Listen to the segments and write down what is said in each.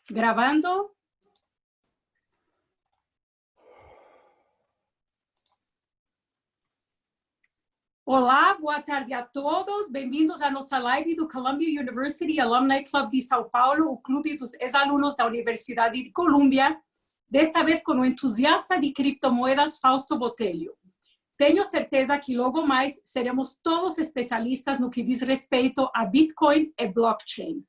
Gravando. Olá, boa tarde a todos. Bem-vindos à nossa live do Columbia University Alumni Club de São Paulo, o clube dos ex-alunos da Universidade de Colômbia, desta vez com o entusiasta de criptomoedas Fausto Botelho. Tenho certeza que logo mais seremos todos especialistas no que diz respeito a Bitcoin e blockchain.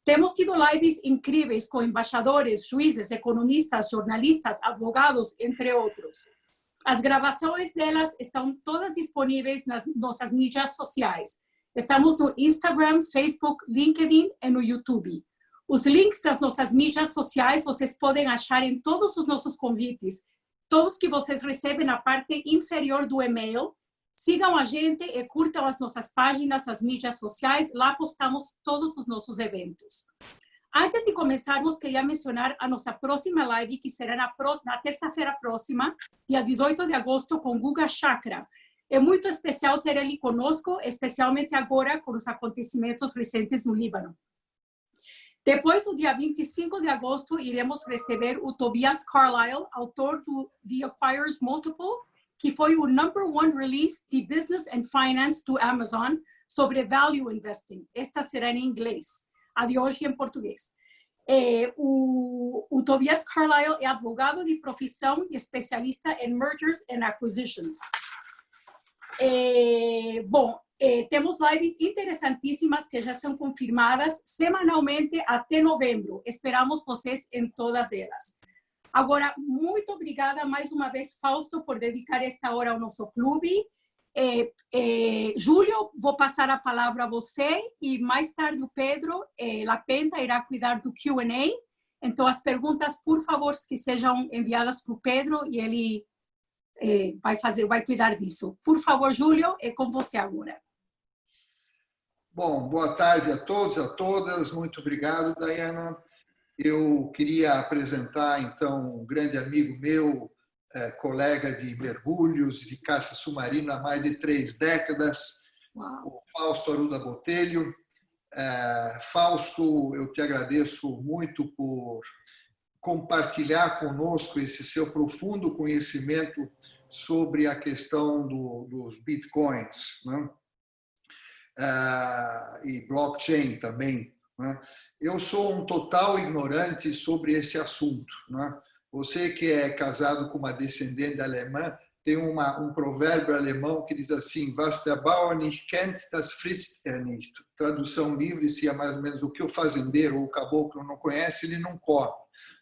Temos tido lives incríveis com embaixadores, juízes, economistas, jornalistas, advogados, entre outros. As gravações delas estão todas disponíveis nas nossas mídias sociais. Estamos no Instagram, Facebook, LinkedIn e no YouTube. Os links das nossas mídias sociais vocês podem achar em todos os nossos convites, todos que vocês recebem na parte inferior do e-mail. Sigam a gente e curtam as nossas páginas, as mídias sociais, lá postamos todos os nossos eventos. Antes de começarmos, queria mencionar a nossa próxima live, que será na terça-feira próxima, dia 18 de agosto, com Guga Chakra. É muito especial ter ele conosco, especialmente agora com os acontecimentos recentes no Líbano. Depois, no dia 25 de agosto, iremos receber o Tobias Carlyle, autor do The Acquirer's Multiple, que foi o #1 release de Business and Finance do Amazon sobre Value Investing. Esta será em inglês, a de hoje em português. O Tobias Carlyle é advogado de profissão e especialista em Mergers and Acquisitions. Temos lives interessantíssimas que já são confirmadas semanalmente até novembro. Esperamos vocês em todas elas. Agora, muito obrigada mais uma vez, Fausto, por dedicar esta hora ao nosso clube. Júlio, vou passar a palavra a você e mais tarde o Pedro Lapenta irá cuidar do Q&A. Então, as perguntas, por favor, que sejam enviadas para o Pedro e ele vai cuidar disso. Por favor, Júlio, é com você agora. Bom, boa tarde a todos, a todas. Muito obrigado, Dayana. Eu queria apresentar, então, um grande amigo meu, colega de mergulhos, de caça submarina há mais de 3 décadas, o Fausto Arruda Botelho. Fausto, eu te agradeço muito por compartilhar conosco esse seu profundo conhecimento sobre a questão dos bitcoins, né? E blockchain também, né? Eu sou um total ignorante sobre esse assunto, né? Você que é casado com uma descendente alemã, tem um provérbio alemão que diz assim: Was der Bauer nicht kennt, das frisst er nicht. Tradução livre, se é mais ou menos o que o fazendeiro ou o caboclo não conhece, ele não come,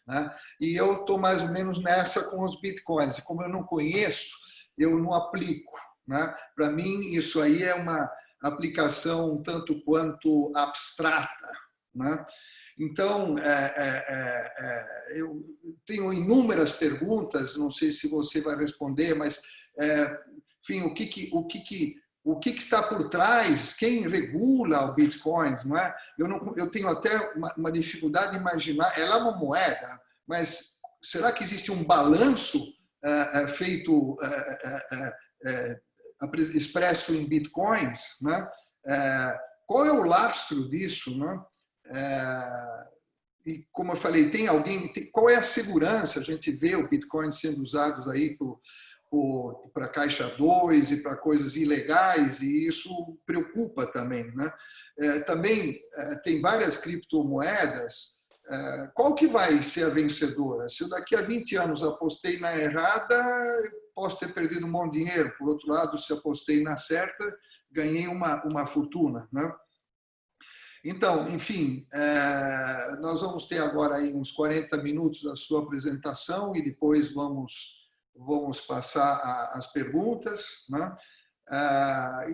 né? E eu estou mais ou menos nessa com os bitcoins. E como eu não conheço, eu não aplico, né? Para mim, isso aí é uma aplicação um tanto quanto abstrata, né? Então, eu tenho inúmeras perguntas, não sei se você vai responder, mas, enfim, o que está por trás, quem regula o Bitcoin, não é? Eu tenho até uma dificuldade de imaginar, ela é uma moeda, mas será que existe um balanço feito, expresso em Bitcoins, né? Qual é o lastro disso, né? E como eu falei, qual é a segurança? A gente vê o Bitcoin sendo usado aí para Caixa 2 e para coisas ilegais, e isso preocupa também, né? Também tem várias criptomoedas. Qual que vai ser a vencedora? Se eu daqui a 20 anos apostei na errada, posso ter perdido um monte de dinheiro. Por outro lado, se apostei na certa, ganhei uma fortuna, né? Então, enfim, nós vamos ter agora aí uns 40 minutos da sua apresentação e depois vamos passar as perguntas, né?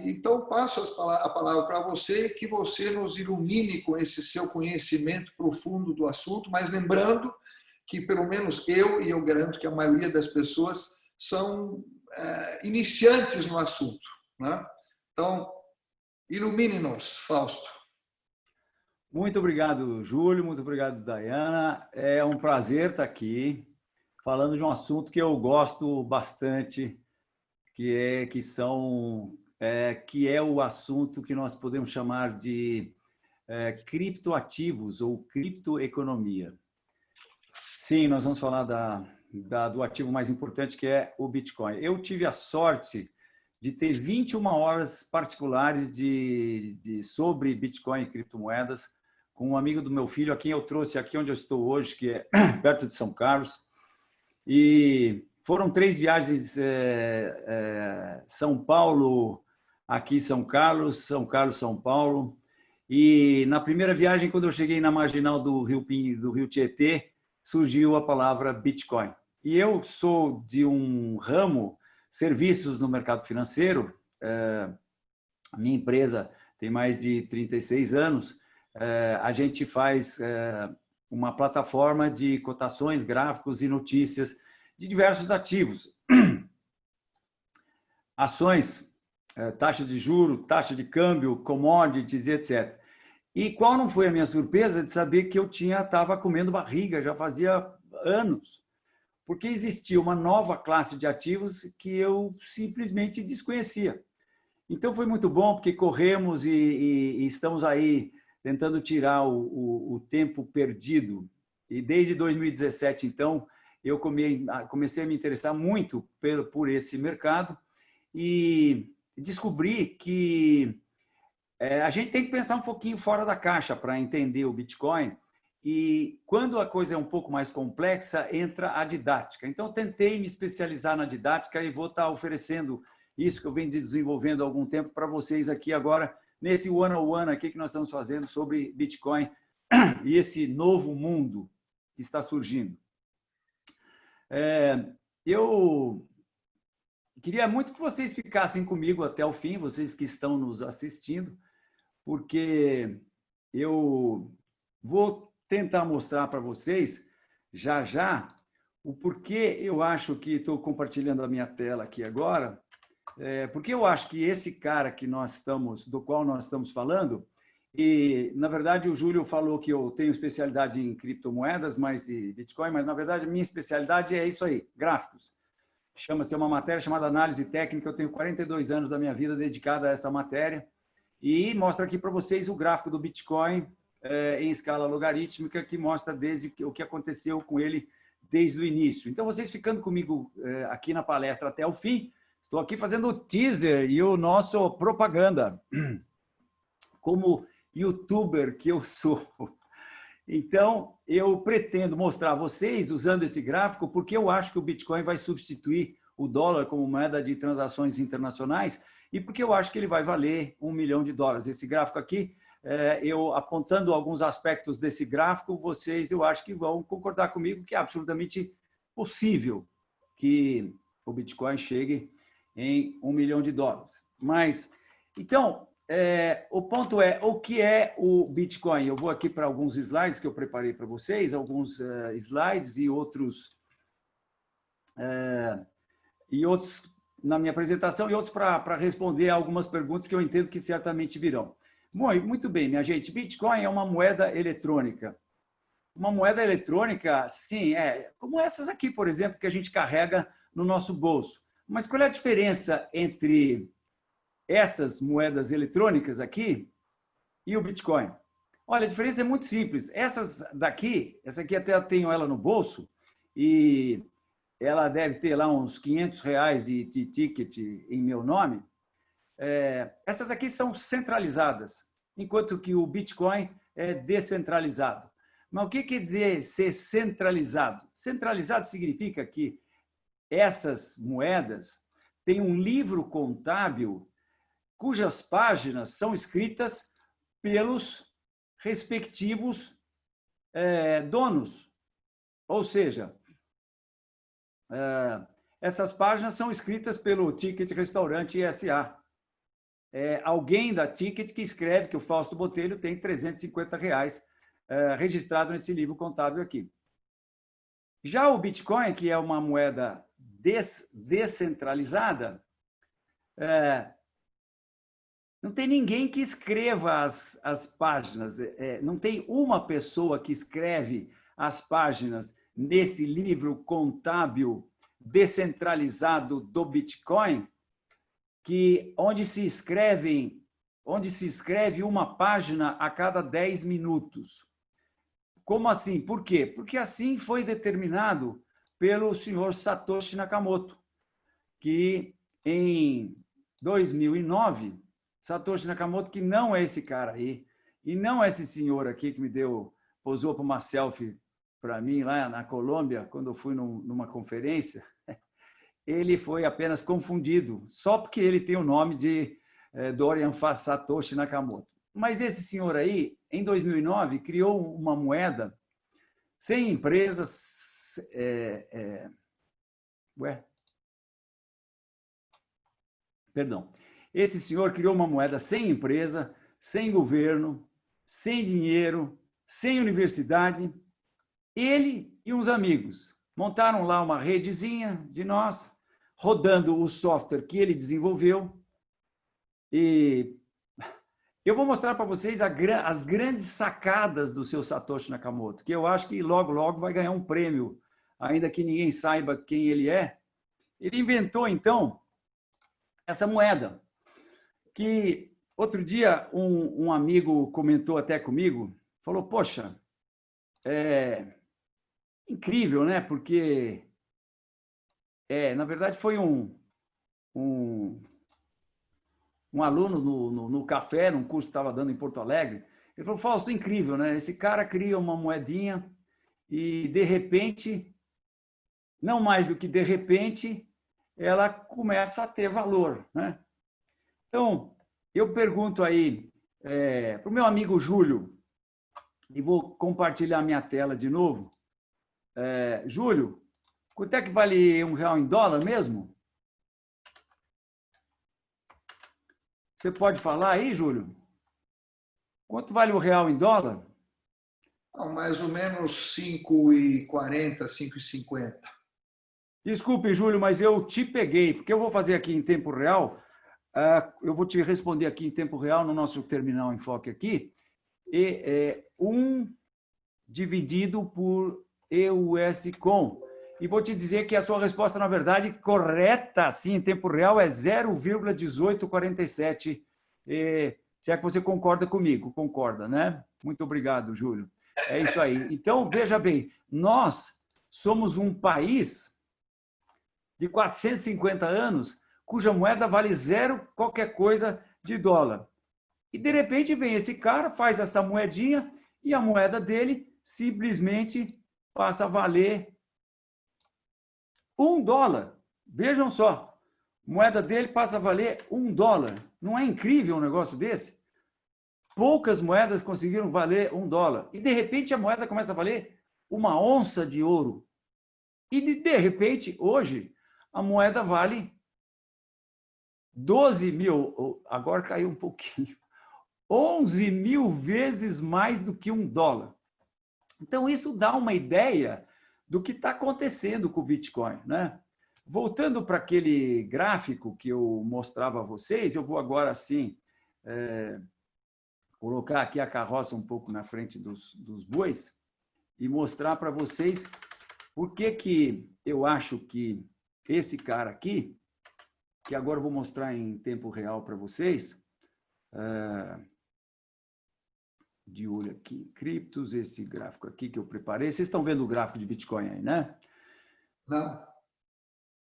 Então, passo a palavra para você, que você nos ilumine com esse seu conhecimento profundo do assunto, mas lembrando que, pelo menos e eu garanto que a maioria das pessoas são iniciantes no assunto, né? Então, ilumine-nos, Fausto. Muito obrigado, Júlio. Muito obrigado, Dayana. É um prazer estar aqui falando de um assunto que eu gosto bastante, que é o assunto que nós podemos chamar de criptoativos ou criptoeconomia. Sim, nós vamos falar do ativo mais importante, que é o Bitcoin. Eu tive a sorte de ter 21 horas particulares sobre Bitcoin e criptomoedas com um amigo do meu filho, a quem eu trouxe aqui onde eu estou hoje, que é perto de São Carlos. E foram 3 viagens, São Paulo, aqui São Carlos, São Paulo. E na primeira viagem, quando eu cheguei na marginal do Rio Tietê, surgiu a palavra Bitcoin. E eu sou de um ramo, serviços no mercado financeiro. A minha empresa tem mais de 36 anos. A gente faz uma plataforma de cotações, gráficos e notícias de diversos ativos. Ações, taxa de juro, taxa de câmbio, commodities, etc. E qual não foi a minha surpresa de saber que eu estava comendo barriga, já fazia anos, porque existia uma nova classe de ativos que eu simplesmente desconhecia. Então foi muito bom, porque corremos e estamos aí tentando tirar o tempo perdido. E desde 2017, então, eu comecei a me interessar muito por esse mercado e descobri que a gente tem que pensar um pouquinho fora da caixa para entender o Bitcoin. E quando a coisa é um pouco mais complexa, entra a didática. Então, tentei me especializar na didática e vou estar oferecendo isso que eu venho desenvolvendo há algum tempo para vocês aqui agora, nesse one-on-one aqui que nós estamos fazendo sobre Bitcoin e esse novo mundo que está surgindo. Eu queria muito que vocês ficassem comigo até o fim, vocês que estão nos assistindo, porque eu vou tentar mostrar para vocês, já, o porquê eu acho que estou compartilhando a minha tela aqui agora, porque eu acho que esse cara do qual nós estamos falando, e na verdade o Júlio falou que eu tenho especialidade em criptomoedas, e Bitcoin, mas na verdade a minha especialidade é isso aí, gráficos. Chama-se uma matéria chamada Análise Técnica, eu tenho 42 anos da minha vida dedicada a essa matéria, e mostra aqui para vocês o gráfico do Bitcoin em escala logarítmica, que mostra desde o que aconteceu com ele desde o início. Então, vocês ficando comigo aqui na palestra até o fim, estou aqui fazendo o teaser e o nosso propaganda, como youtuber que eu sou. Então, eu pretendo mostrar a vocês, usando esse gráfico, porque eu acho que o Bitcoin vai substituir o dólar como moeda de transações internacionais e porque eu acho que ele vai valer $1 milhão. Esse gráfico aqui, eu apontando alguns aspectos desse gráfico, vocês, eu acho que vão concordar comigo que é absolutamente possível que o Bitcoin chegue em $1 milhão. Mas, então, o ponto é, o que é o Bitcoin? Eu vou aqui para alguns slides que eu preparei para vocês, alguns slides e outros na minha apresentação e outros para responder algumas perguntas que eu entendo que certamente virão. Bom, muito bem, minha gente, Bitcoin é uma moeda eletrônica. Uma moeda eletrônica, sim, como essas aqui, por exemplo, que a gente carrega no nosso bolso. Mas qual é a diferença entre essas moedas eletrônicas aqui e o Bitcoin? Olha, a diferença é muito simples. Essa aqui até eu tenho ela no bolso e ela deve ter lá uns R$500 de ticket em meu nome. Essas aqui são centralizadas, enquanto que o Bitcoin é descentralizado. Mas o que quer dizer ser centralizado? Centralizado significa que essas moedas têm um livro contábil cujas páginas são escritas pelos respectivos donos. Ou seja, essas páginas são escritas pelo Ticket Restaurante SA. Alguém da Ticket que escreve que o Fausto Botelho tem R$350 registrado nesse livro contábil aqui. Já o Bitcoin, que é uma moeda descentralizada, não tem ninguém que escreva as páginas, não tem uma pessoa que escreve as páginas nesse livro contábil descentralizado do Bitcoin, onde se escreve uma página a cada 10 minutos. Como assim? Por quê? Porque assim foi determinado pelo senhor Satoshi Nakamoto, que em 2009, Satoshi Nakamoto, que não é esse cara aí, e não é esse senhor aqui que posou para uma selfie para mim lá na Colômbia, quando eu fui numa conferência, ele foi apenas confundido, só porque ele tem o nome de Dorian Satoshi Nakamoto. Mas esse senhor aí, em 2009, criou uma moeda sem empresas... Perdão. Esse senhor criou uma moeda sem empresa, sem governo, sem dinheiro, sem universidade. Ele e uns amigos montaram lá uma redezinha de nós, rodando o software que ele desenvolveu. E eu vou mostrar para vocês as grandes sacadas do seu Satoshi Nakamoto, que eu acho que logo, logo vai ganhar um prêmio, ainda que ninguém saiba quem ele é. Ele inventou, então, essa moeda, que outro dia um amigo comentou até comigo, falou, poxa, é incrível, né? Porque, na verdade, foi um aluno no café, num curso que estava dando em Porto Alegre. Ele falou, Fausto, incrível, né? Esse cara cria uma moedinha e, de repente, não mais do que de repente, ela começa a ter valor, né? Então, eu pergunto aí para o meu amigo Júlio, e vou compartilhar minha tela de novo. Júlio, quanto é que vale R$1 em dólar mesmo? Você pode falar aí, Júlio? Quanto vale R$1 em dólar? Mais ou menos 5,40, 5,50. Desculpe, Júlio, mas eu te peguei, porque eu vou fazer aqui em tempo real, eu vou te responder aqui em tempo real no nosso terminal Enfoque aqui, e 1 dividido por EUSCOM. E vou te dizer que a sua resposta, na verdade, correta, sim, em tempo real, é 0,1847. Se é que você concorda comigo. Concorda, né? Muito obrigado, Júlio. É isso aí. Então, veja bem, nós somos um país de 450 anos, cuja moeda vale zero qualquer coisa de dólar. E, de repente, vem esse cara, faz essa moedinha e a moeda dele simplesmente passa a valer $1. Vejam só, a moeda dele passa a valer $1. Não é incrível um negócio desse? Poucas moedas conseguiram valer $1. E, de repente, a moeda começa a valer 1 onça de ouro. E, de repente, hoje, a moeda vale 12 mil, agora caiu um pouquinho, 11 mil vezes mais do que $1. Então, isso dá uma ideia do que está acontecendo com o Bitcoin, né? Voltando para aquele gráfico que eu mostrava a vocês, eu vou agora, assim, colocar aqui a carroça um pouco na frente dos bois e mostrar para vocês por que eu acho que esse cara aqui, que agora eu vou mostrar em tempo real para vocês, de olho aqui, criptos, esse gráfico aqui que eu preparei. Vocês estão vendo o gráfico de Bitcoin aí, né? Não.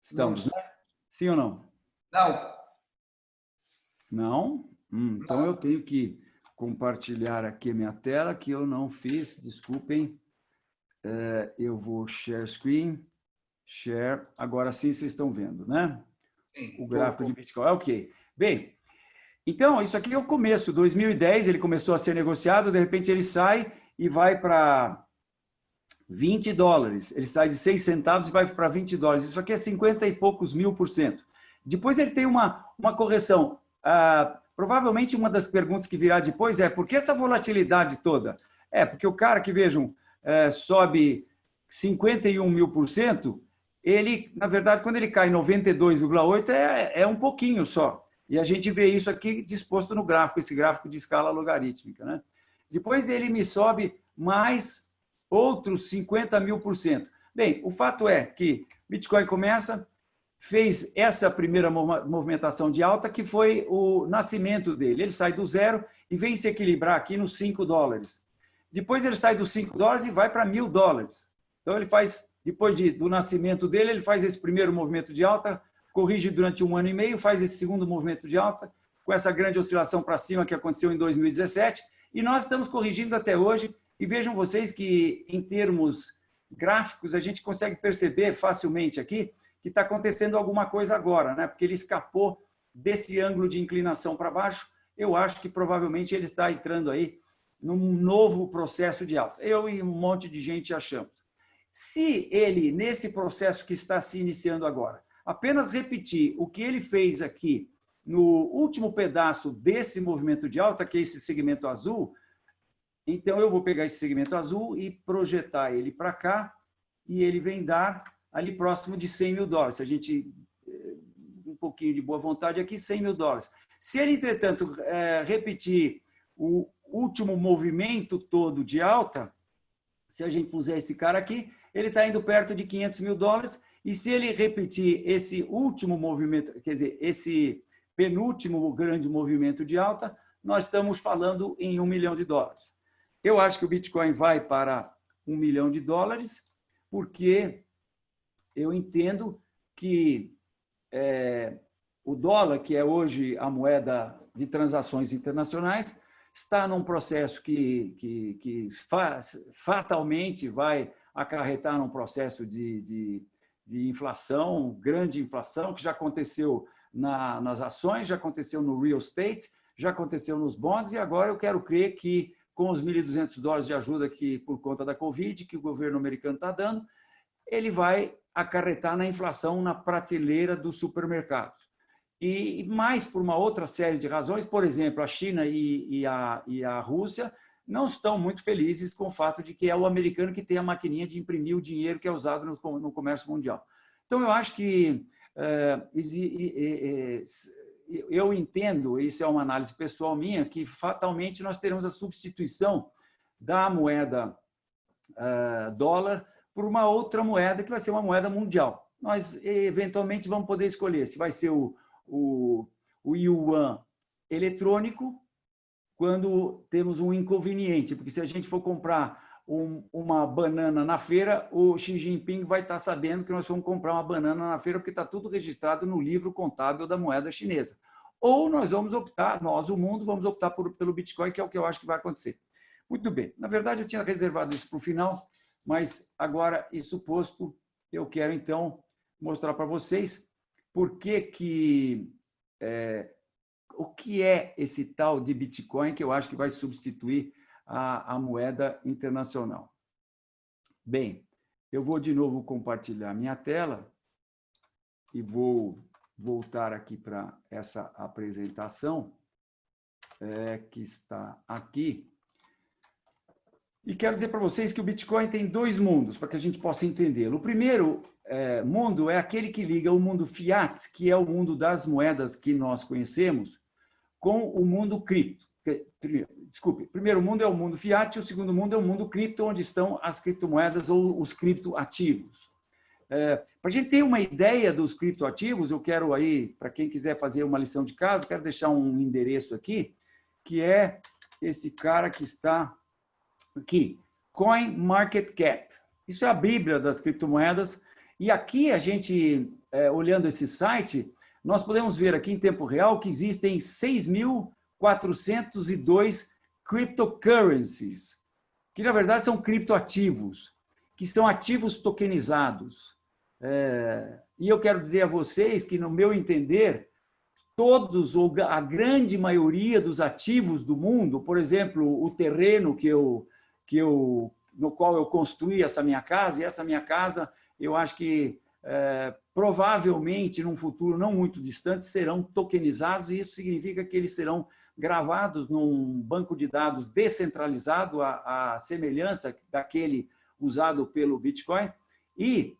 Estamos, né? Sim ou não? Não. Não? Então Não. eu tenho que compartilhar aqui a minha tela, que eu não fiz, desculpem. Eu vou share screen, share. Agora sim vocês estão vendo, né? Sim. O gráfico de Bitcoin. Ok. Bem, então, isso aqui é o começo. 2010 ele começou a ser negociado, de repente ele sai e vai para $20. Ele sai de 6 centavos e vai para $20. Isso aqui é 50 e poucos mil%. Depois ele tem uma correção. Provavelmente uma das perguntas que virá depois é por que essa volatilidade toda? Porque o cara que, vejam, sobe 51 mil%, ele, na verdade, quando ele cai 92,8, é um pouquinho só. E a gente vê isso aqui disposto no gráfico, esse gráfico de escala logarítmica, né? Depois ele me sobe mais outros 50 mil%. Bem, o fato é que Bitcoin começa, fez essa primeira movimentação de alta, que foi o nascimento dele. Ele sai do zero e vem se equilibrar aqui nos $5. depois ele sai dos $5 e vai para $1.000. Então, ele faz, depois do nascimento dele, ele faz esse primeiro movimento de alta, corrige durante 1 ano e meio, faz esse segundo movimento de alta, com essa grande oscilação para cima que aconteceu em 2017, e nós estamos corrigindo até hoje, e vejam vocês que, em termos gráficos, a gente consegue perceber facilmente aqui que está acontecendo alguma coisa agora, né? Porque ele escapou desse ângulo de inclinação para baixo. Eu acho que provavelmente ele está entrando aí num novo processo de alta. Eu e um monte de gente achamos. Se ele, nesse processo que está se iniciando agora, apenas repetir o que ele fez aqui no último pedaço desse movimento de alta, que é esse segmento azul, então eu vou pegar esse segmento azul e projetar ele para cá, e ele vem dar ali próximo de $100.000. Se a gente, um pouquinho de boa vontade aqui, $100.000. Se ele, entretanto, repetir o último movimento todo de alta, se a gente puser esse cara aqui, ele está indo perto de $500.000, e se ele repetir esse último movimento, quer dizer, esse penúltimo grande movimento de alta, nós estamos falando em $1 milhão. Eu acho que o Bitcoin vai para $1 milhão, porque eu entendo que o dólar, que é hoje a moeda de transações internacionais, está num processo que fatalmente vai acarretar num processo de inflação, grande inflação, que já aconteceu nas ações, já aconteceu no real estate, já aconteceu nos bonds, e agora eu quero crer que, com os $1.200 de ajuda que, por conta da Covid, que o governo americano está dando, ele vai acarretar na inflação na prateleira dos supermercados. E mais por uma outra série de razões, por exemplo, a China e a Rússia não estão muito felizes com o fato de que é o americano que tem a maquininha de imprimir o dinheiro que é usado no comércio mundial. Então, eu acho que eu entendo, isso é uma análise pessoal minha, que fatalmente nós teremos a substituição da moeda dólar por uma outra moeda que vai ser uma moeda mundial. Nós, eventualmente, vamos poder escolher se vai ser o yuan eletrônico, quando temos um inconveniente, porque se a gente for comprar uma banana na feira, o Xi Jinping vai estar sabendo que nós vamos comprar uma banana na feira, porque está tudo registrado no livro contábil da moeda chinesa. Ou nós vamos optar, nós, o mundo, vamos optar pelo Bitcoin, que é o que eu acho que vai acontecer. Muito bem. Na verdade, eu tinha reservado isso para o final, mas agora, isso posto, eu quero, então, mostrar para vocês por que o que é esse tal de Bitcoin que eu acho que vai substituir a moeda internacional. Bem, eu vou de novo compartilhar minha tela e vou voltar aqui para essa apresentação que está aqui. E quero dizer para vocês que o Bitcoin tem dois mundos, para que a gente possa entendê-lo. O primeiro mundo é aquele que liga o mundo fiat, que é o mundo das moedas que nós conhecemos, com o mundo cripto. Desculpe, o primeiro mundo é o mundo fiat, o segundo mundo é o mundo cripto, onde estão as criptomoedas ou os criptoativos. Para a gente ter uma ideia dos criptoativos, eu quero aí, para quem quiser fazer uma lição de casa, quero deixar um endereço aqui, que é esse cara que está aqui, CoinMarketCap. Isso é a bíblia das criptomoedas. E aqui a gente, olhando esse site, nós podemos ver aqui em tempo real que existem 6.402 cryptocurrencies, que na verdade são criptoativos, que são ativos tokenizados. E eu quero dizer a vocês que, no meu entender, todos ou a grande maioria dos ativos do mundo, por exemplo, o terreno no qual eu construí essa minha casa, e essa minha casa, eu acho que provavelmente, num futuro não muito distante, serão tokenizados, e isso significa que eles serão gravados num banco de dados descentralizado, à semelhança daquele usado pelo Bitcoin, e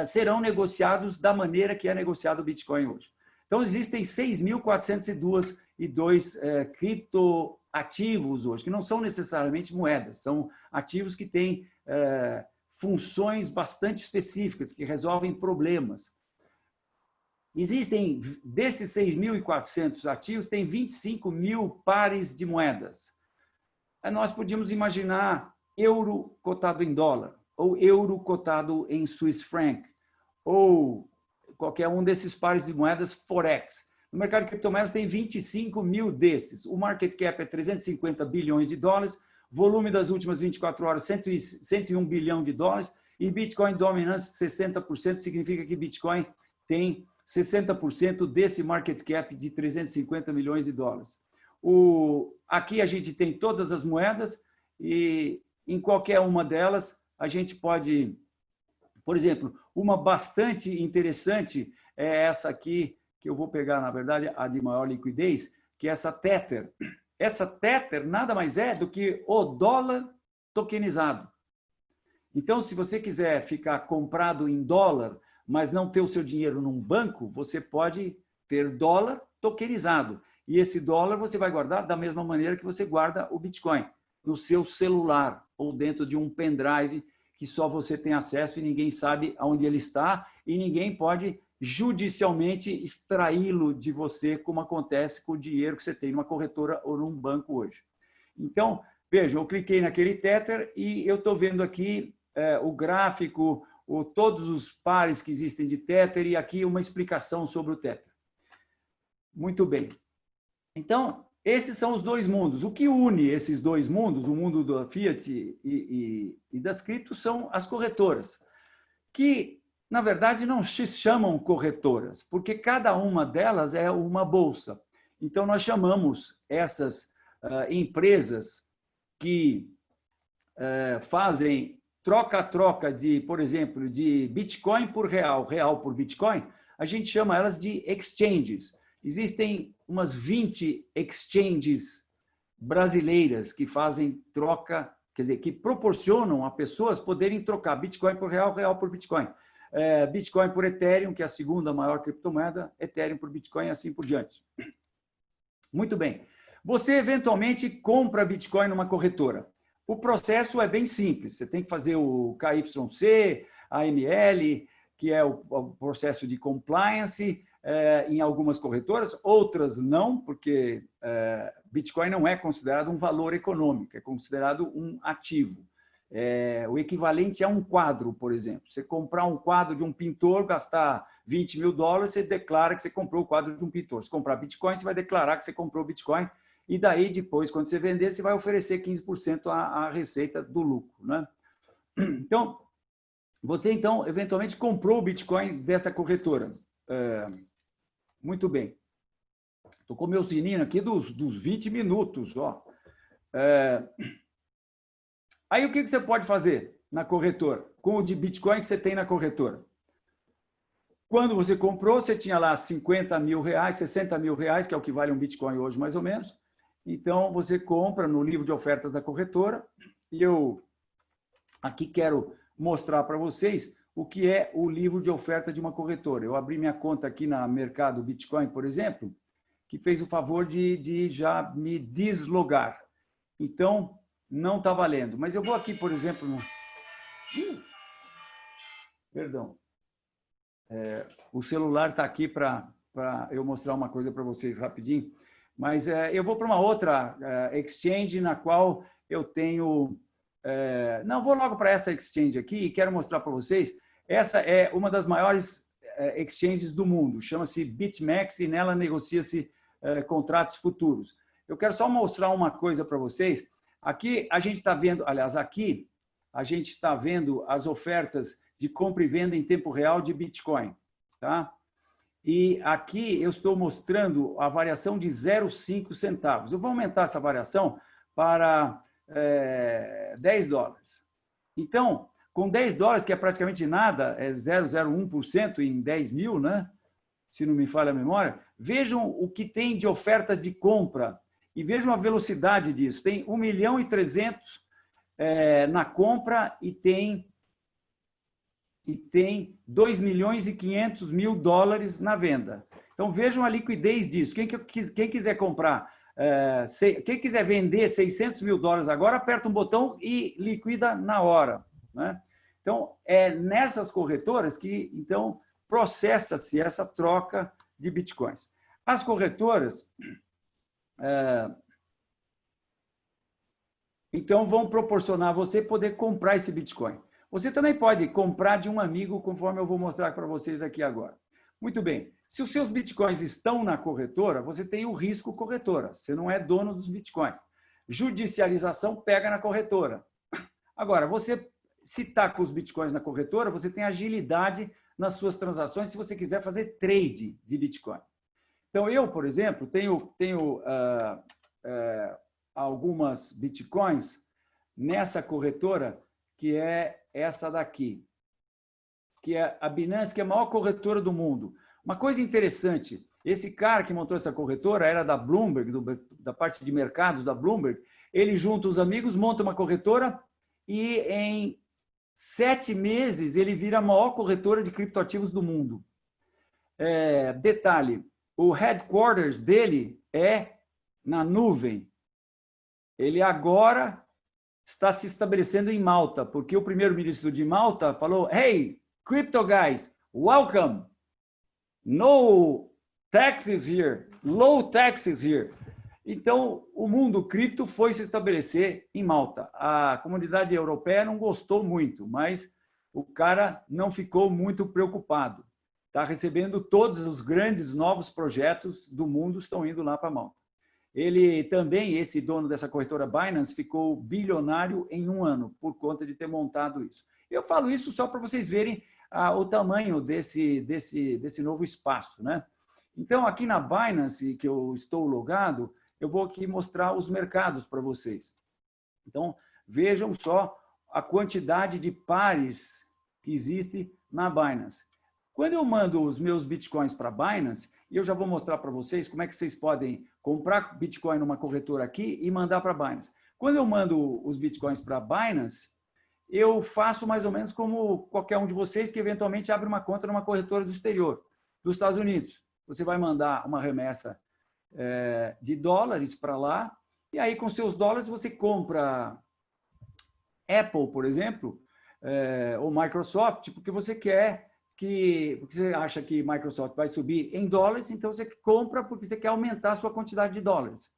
serão negociados da maneira que é negociado o Bitcoin hoje. Então, existem 6.402 criptoativos hoje, que não são necessariamente moedas, são ativos que têm funções bastante específicas, que resolvem problemas. Existem, desses 6.400 ativos, tem 25 mil pares de moedas. nós podíamos imaginar euro cotado em dólar, ou euro cotado em Swiss franc, ou qualquer um desses pares de moedas Forex. No mercado de criptomoedas tem 25 mil desses. O market cap é 350 bilhões de dólares, volume das últimas 24 horas, 101 bilhão de dólares, e Bitcoin dominância 60%, significa que Bitcoin tem 60% desse market cap de 350 milhões de dólares. Aqui a gente tem todas as moedas e em qualquer uma delas a gente pode, por exemplo, uma bastante interessante é essa aqui, que eu vou pegar, na verdade, a de maior liquidez, que é essa Tether. Essa Tether nada mais é do que o dólar tokenizado. Então, se você quiser ficar comprado em dólar, mas não ter o seu dinheiro num banco, você pode ter dólar tokenizado. E esse dólar você vai guardar da mesma maneira que você guarda o Bitcoin, no seu celular ou dentro de um pendrive que só você tem acesso e ninguém sabe onde ele está e ninguém pode judicialmente extraí-lo de você, como acontece com o dinheiro que você tem numa corretora ou num banco hoje. Então, veja, eu cliquei naquele Tether e eu estou vendo aqui o gráfico, todos os pares que existem de Tether e aqui uma explicação sobre o Tether. Muito bem. Então, esses são os dois mundos. O que une esses dois mundos, o mundo da Fiat e das criptos, são as corretoras, que, na verdade, não se chamam corretoras, porque cada uma delas é uma bolsa. Então, nós chamamos essas empresas que fazem troca-troca de, por exemplo, de Bitcoin por real, real por Bitcoin, a gente chama elas de exchanges. Existem umas 20 exchanges brasileiras que fazem troca, quer dizer, que proporcionam a pessoas poderem trocar Bitcoin por real, real por Bitcoin. Bitcoin por Ethereum, que é a segunda maior criptomoeda, Ethereum por Bitcoin e assim por diante. Muito bem. Você, eventualmente, compra Bitcoin numa corretora. O processo é bem simples. Você tem que fazer o KYC, AML, que é o processo de compliance, em algumas corretoras, outras não, porque Bitcoin não é considerado um valor econômico, é considerado um ativo. O equivalente a um quadro, por exemplo. Você comprar um quadro de um pintor, gastar 20 mil dólares, você declara que você comprou o quadro de um pintor. Se comprar Bitcoin, você vai declarar que você comprou Bitcoin, e daí depois, quando você vender, você vai oferecer 15% à receita do lucro, né? Então, você, então, eventualmente comprou o Bitcoin dessa corretora. Muito bem. Estou com o meu sininho aqui dos 20 minutos. Ó. Aí, o que você pode fazer na corretora? Com o de Bitcoin que você tem na corretora? Quando você comprou, você tinha lá 50 mil reais, 60 mil reais, que é o que vale um Bitcoin hoje, mais ou menos. Então, você compra no livro de ofertas da corretora. E eu aqui quero mostrar para vocês o que é o livro de oferta de uma corretora. Eu abri minha conta aqui na Mercado Bitcoin, por exemplo, que fez o favor de já me deslogar. Então, não está valendo. Mas eu vou aqui, por exemplo... Perdão. O celular está aqui para eu mostrar uma coisa para vocês rapidinho. Mas eu vou para uma outra exchange na qual eu tenho... não, vou logo para essa exchange aqui e quero mostrar para vocês. Essa é uma das maiores exchanges do mundo. Chama-se BitMEX e nela negocia-se contratos futuros. Eu quero só mostrar uma coisa para vocês. Aqui a gente está vendo, aliás, aqui a gente está vendo as ofertas de compra e venda em tempo real de Bitcoin. Tá? E aqui eu estou mostrando a variação de 0,5 centavos. Eu vou aumentar essa variação para 10 dólares. Então, com 10 dólares, que é praticamente nada, é 0,01% em 10 mil, né? Se não me falha a memória, vejam o que tem de oferta de compra e vejam a velocidade disso. Tem 1.300.000 na compra e tem 2.500.000 dólares na venda. Então, vejam a liquidez disso. Quem quiser comprar, quem quiser vender 600 mil dólares agora, aperta um botão e liquida na hora. Né? Então, é nessas corretoras que, então, processa-se essa troca de bitcoins. As corretoras... Então, vão proporcionar a você poder comprar esse Bitcoin. Você também pode comprar de um amigo, conforme eu vou mostrar para vocês aqui agora. Muito bem. Se os seus Bitcoins estão na corretora, você tem o risco corretora. Você não é dono dos Bitcoins. Judicialização pega na corretora. Agora, você, se está com os Bitcoins na corretora, você tem agilidade nas suas transações se você quiser fazer trade de Bitcoin. Então, eu, por exemplo, tenho algumas Bitcoins nessa corretora, que é essa daqui, que é a Binance, que é a maior corretora do mundo. Uma coisa interessante, esse cara que montou essa corretora era da Bloomberg, da parte de mercados da Bloomberg. Ele junta os amigos, monta uma corretora e em 7 meses ele vira a maior corretora de criptoativos do mundo. Detalhe, o headquarters dele é na nuvem. Ele agora está se estabelecendo em Malta, porque o primeiro-ministro de Malta falou: "Hey, crypto guys, welcome. No taxes here, low taxes here." Então, o mundo cripto foi se estabelecer em Malta. A comunidade europeia não gostou muito, mas o cara não ficou muito preocupado. Está recebendo todos os grandes novos projetos do mundo, estão indo lá para Malta. Ele também, esse dono dessa corretora Binance, ficou bilionário em 1 ano, por conta de ter montado isso. Eu falo isso só para vocês verem o tamanho desse novo espaço, né? Então, aqui na Binance, que eu estou logado, eu vou aqui mostrar os mercados para vocês. Então, vejam só a quantidade de pares que existe na Binance. Quando eu mando os meus Bitcoins para a Binance, e eu já vou mostrar para vocês como é que vocês podem comprar Bitcoin numa corretora aqui e mandar para a Binance. Quando eu mando os Bitcoins para a Binance, eu faço mais ou menos como qualquer um de vocês que eventualmente abre uma conta numa corretora do exterior, dos Estados Unidos. Você vai mandar uma remessa de dólares para lá, e aí com seus dólares você compra Apple, por exemplo, ou Microsoft, porque você quer porque você acha que Microsoft vai subir em dólares, então você compra porque você quer aumentar a sua quantidade de dólares,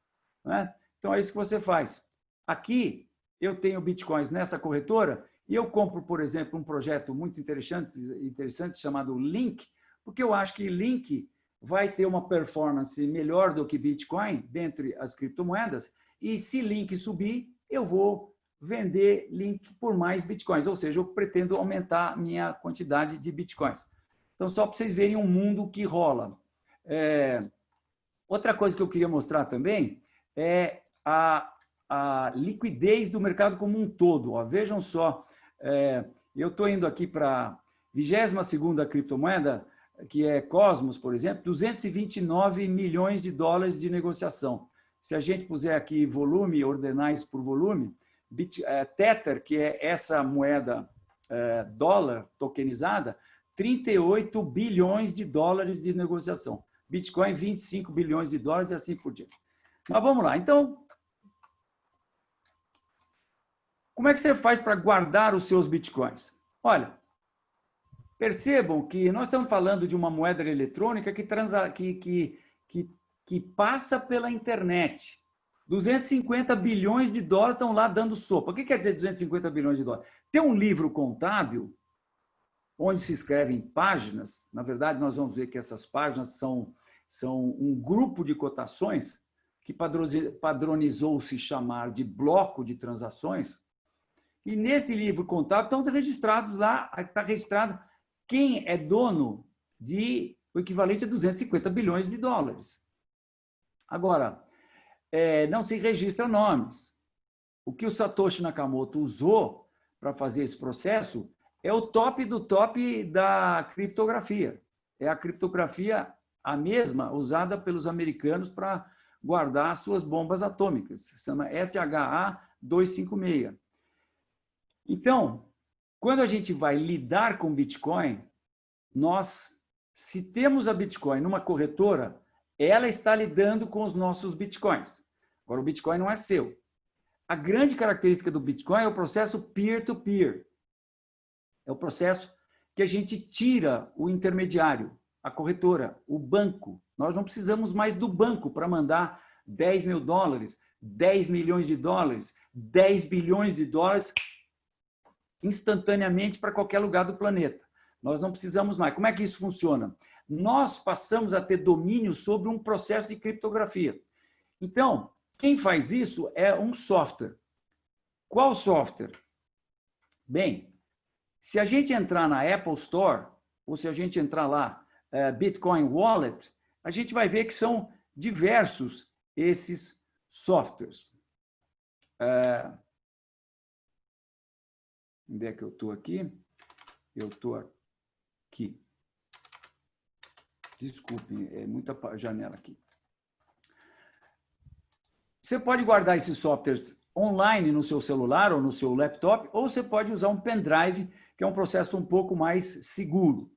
né? Então é isso que você faz. Aqui eu tenho Bitcoins nessa corretora e eu compro, por exemplo, um projeto muito interessante chamado Link, porque eu acho que Link vai ter uma performance melhor do que Bitcoin dentre as criptomoedas, e se Link subir, eu vou vender Link por mais Bitcoins, ou seja, eu pretendo aumentar minha quantidade de Bitcoins. Então, só para vocês verem um mundo que rola. Outra coisa que eu queria mostrar também é a liquidez do mercado como um todo. Ó, vejam só, eu estou indo aqui para a 22ª criptomoeda, que é Cosmos, por exemplo, 229 milhões de dólares de negociação. Se a gente puser aqui volume, ordenar isso por volume, Tether, que é essa moeda dólar tokenizada, 38 bilhões de dólares de negociação. Bitcoin, 25 bilhões de dólares e assim por diante. Mas vamos lá. Então, como é que você faz para guardar os seus Bitcoins? Olha, percebam que nós estamos falando de uma moeda eletrônica que passa pela internet. 250 bilhões de dólares estão lá dando sopa. O que quer dizer 250 bilhões de dólares? Tem um livro contábil onde se escrevem páginas. Na verdade, nós vamos ver que essas páginas são um grupo de cotações que padronizou se chamar de bloco de transações. E nesse livro contábil estão registrados lá, está registrado quem é dono de o equivalente a 250 bilhões de dólares. Agora, não se registra nomes. O que o Satoshi Nakamoto usou para fazer esse processo é o top do top da criptografia. É a criptografia a mesma usada pelos americanos para guardar suas bombas atômicas. Se chama SHA-256. Então, quando a gente vai lidar com Bitcoin, se temos a Bitcoin numa corretora, ela está lidando com os nossos Bitcoins. Agora, o Bitcoin não é seu. A grande característica do Bitcoin é o processo peer-to-peer. É o processo que a gente tira o intermediário, a corretora, o banco. Nós não precisamos mais do banco para mandar 10 mil dólares, 10 milhões de dólares, 10 bilhões de dólares instantaneamente para qualquer lugar do planeta. Nós não precisamos mais. Como é que isso funciona? Nós passamos a ter domínio sobre um processo de criptografia. Então, quem faz isso é um software. Qual software? Bem, se a gente entrar na Apple Store, ou se a gente entrar lá, Bitcoin Wallet, a gente vai ver que são diversos esses softwares. Onde é que eu estou aqui? Eu estou aqui. Desculpem, é muita janela aqui. Você pode guardar esses softwares online no seu celular ou no seu laptop, ou você pode usar um pendrive, que é um processo um pouco mais seguro.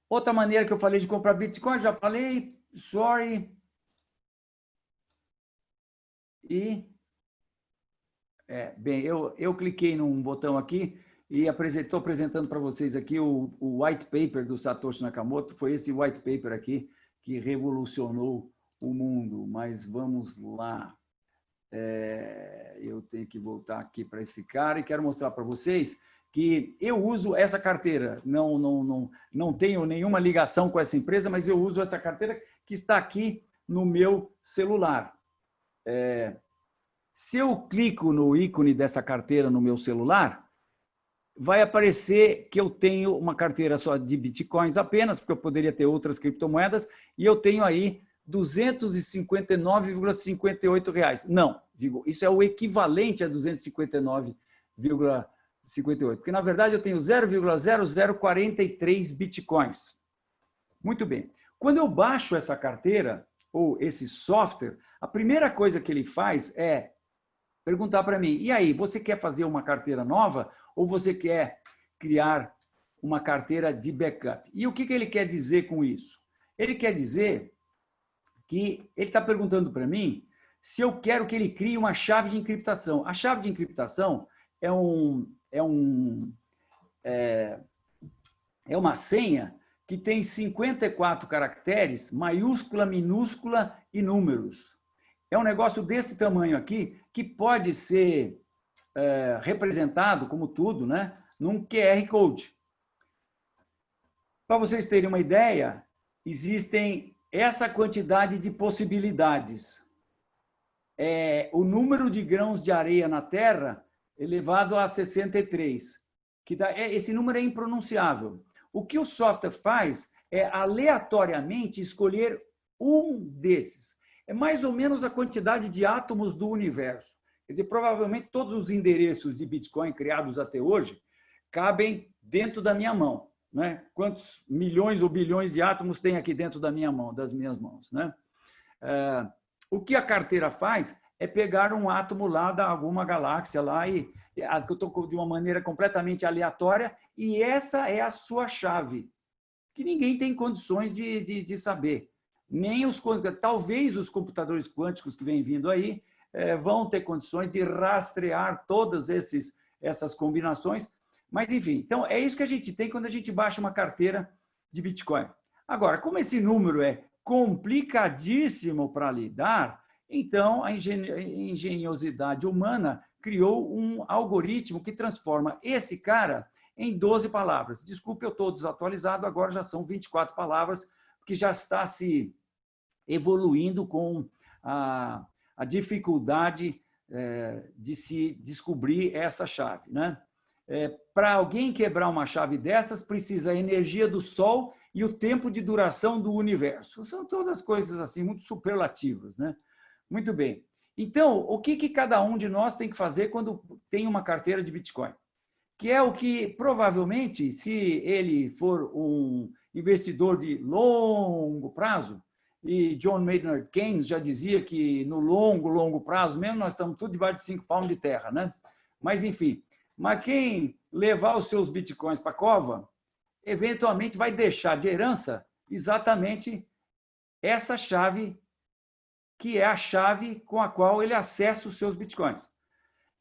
Outra maneira que eu falei de comprar Bitcoin, já falei, sorry. E, bem, eu cliquei num botão aqui e estou apresentando para vocês aqui o white paper do Satoshi Nakamoto. Foi esse white paper aqui que revolucionou o mundo. Mas vamos lá. Eu tenho que voltar aqui para esse cara e quero mostrar para vocês que eu uso essa carteira. Não tenho nenhuma ligação com essa empresa, mas eu uso essa carteira que está aqui no meu celular. Se eu clico no ícone dessa carteira no meu celular, vai aparecer que eu tenho uma carteira só de bitcoins apenas, porque eu poderia ter outras criptomoedas, e eu tenho aí R$ 259,58. Não, digo, isso é o equivalente a 259,58, porque na verdade eu tenho 0,0043 bitcoins. Muito bem. Quando eu baixo essa carteira, ou esse software, a primeira coisa que ele faz é perguntar para mim, e aí, você quer fazer uma carteira nova ou você quer criar uma carteira de backup? E o que ele quer dizer com isso? Ele quer dizer que ele está perguntando para mim se eu quero que ele crie uma chave de encriptação. A chave de encriptação é uma senha que tem 54 caracteres, maiúscula, minúscula e números. É um negócio desse tamanho aqui, que pode ser representado, como tudo, né, num QR Code. Para vocês terem uma ideia, existem essa quantidade de possibilidades. O número de grãos de areia na Terra elevado a 63. Esse número é impronunciável. O que o software faz é aleatoriamente escolher um desses. É mais ou menos a quantidade de átomos do universo. Quer dizer, provavelmente todos os endereços de Bitcoin criados até hoje cabem dentro da minha mão, né? Quantos milhões ou bilhões de átomos tem aqui dentro da minha mão, das minhas mãos, né? O que a carteira faz é pegar um átomo lá de alguma galáxia lá que eu estou de uma maneira completamente aleatória, e essa é a sua chave, que ninguém tem condições de saber. Talvez os computadores quânticos que vêm vindo aí vão ter condições de rastrear todas essas combinações, mas enfim, então é isso que a gente tem quando a gente baixa uma carteira de Bitcoin. Agora, como esse número é complicadíssimo para lidar, então a engenhosidade humana criou um algoritmo que transforma esse cara em 12 palavras. Desculpe, eu estou desatualizado, agora já são 24 palavras, porque já está se evoluindo com a dificuldade de se descobrir essa chave, né? Para alguém quebrar uma chave dessas, precisa a energia do Sol e o tempo de duração do universo. São todas coisas assim muito superlativas, né? Muito bem. Então, o que cada um de nós tem que fazer quando tem uma carteira de Bitcoin? Que é o que, provavelmente, se ele for um investidor de longo prazo, e John Maynard Keynes já dizia que no longo prazo, mesmo nós estamos tudo debaixo de 5 palmos de terra, né? Mas, enfim, quem levar os seus bitcoins para a cova, eventualmente vai deixar de herança exatamente essa chave, que é a chave com a qual ele acessa os seus bitcoins.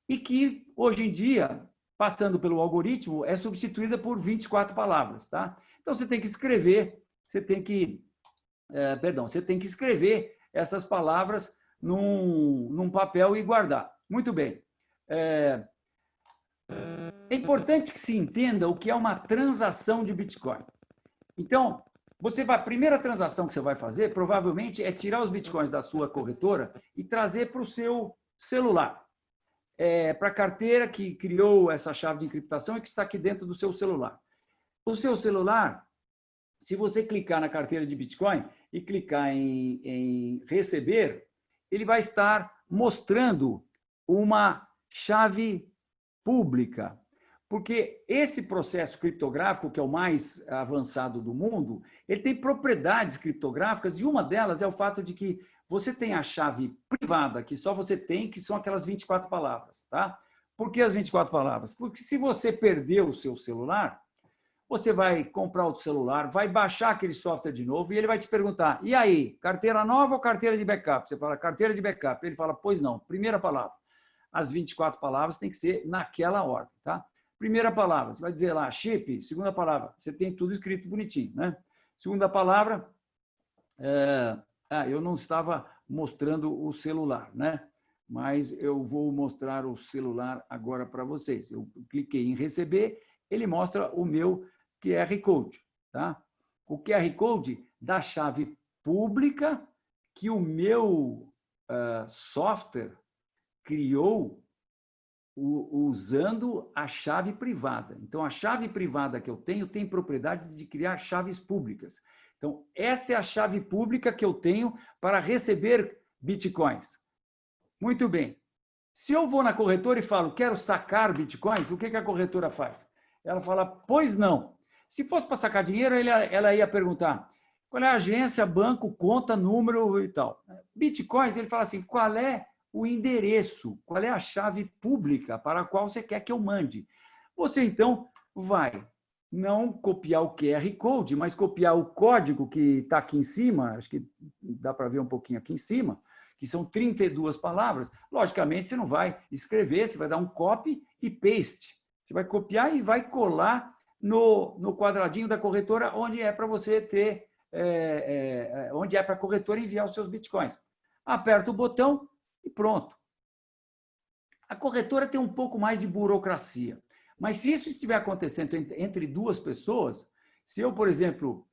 E que, hoje em dia, passando pelo algoritmo, é substituída por 24 palavras, tá? Então, você tem que escrever, você tem que escrever essas palavras num papel e guardar. Muito bem. É importante que se entenda o que é uma transação de Bitcoin. Então, a primeira transação que você vai fazer, provavelmente, é tirar os Bitcoins da sua corretora e trazer para o seu celular. Para a carteira que criou essa chave de encriptação e que está aqui dentro do seu celular. O seu celular, se você clicar na carteira de Bitcoin e clicar em receber, ele vai estar mostrando uma chave pública. Porque esse processo criptográfico, que é o mais avançado do mundo, ele tem propriedades criptográficas e uma delas é o fato de que você tem a chave privada, que só você tem, que são aquelas 24 palavras. Tá? Por que as 24 palavras? Porque se você perder o seu celular, você vai comprar outro celular, vai baixar aquele software de novo e ele vai te perguntar, e aí, carteira nova ou carteira de backup? Você fala, carteira de backup. Ele fala, pois não, primeira palavra. As 24 palavras tem que ser naquela ordem. Tá? Primeira palavra, você vai dizer lá, chip. Segunda palavra, você tem tudo escrito bonitinho, né? Segunda palavra, eu não estava mostrando o celular, né? Mas eu vou mostrar o celular agora para vocês. Eu cliquei em receber, ele mostra o meu QR Code, tá? O QR Code da chave pública que o meu software criou usando a chave privada. Então, a chave privada que eu tenho tem propriedade de criar chaves públicas. Então, essa é a chave pública que eu tenho para receber bitcoins. Muito bem. Se eu vou na corretora e falo, quero sacar bitcoins, o que a corretora faz? Ela fala, pois não. Se fosse para sacar dinheiro, ela ia perguntar, qual é a agência, banco, conta, número e tal. Bitcoins, ele fala assim, qual é o endereço, qual é a chave pública para a qual você quer que eu mande. Você, então, vai não copiar o QR Code, mas copiar o código que está aqui em cima, acho que dá para ver um pouquinho aqui em cima, que são 32 palavras. Logicamente, você não vai escrever, você vai dar um copy e paste. Você vai copiar e vai colar no quadradinho da corretora, onde é para você ter, onde é para a corretora enviar os seus bitcoins. Aperta o botão, e pronto. A corretora tem um pouco mais de burocracia. Mas se isso estiver acontecendo entre duas pessoas, se eu, por exemplo,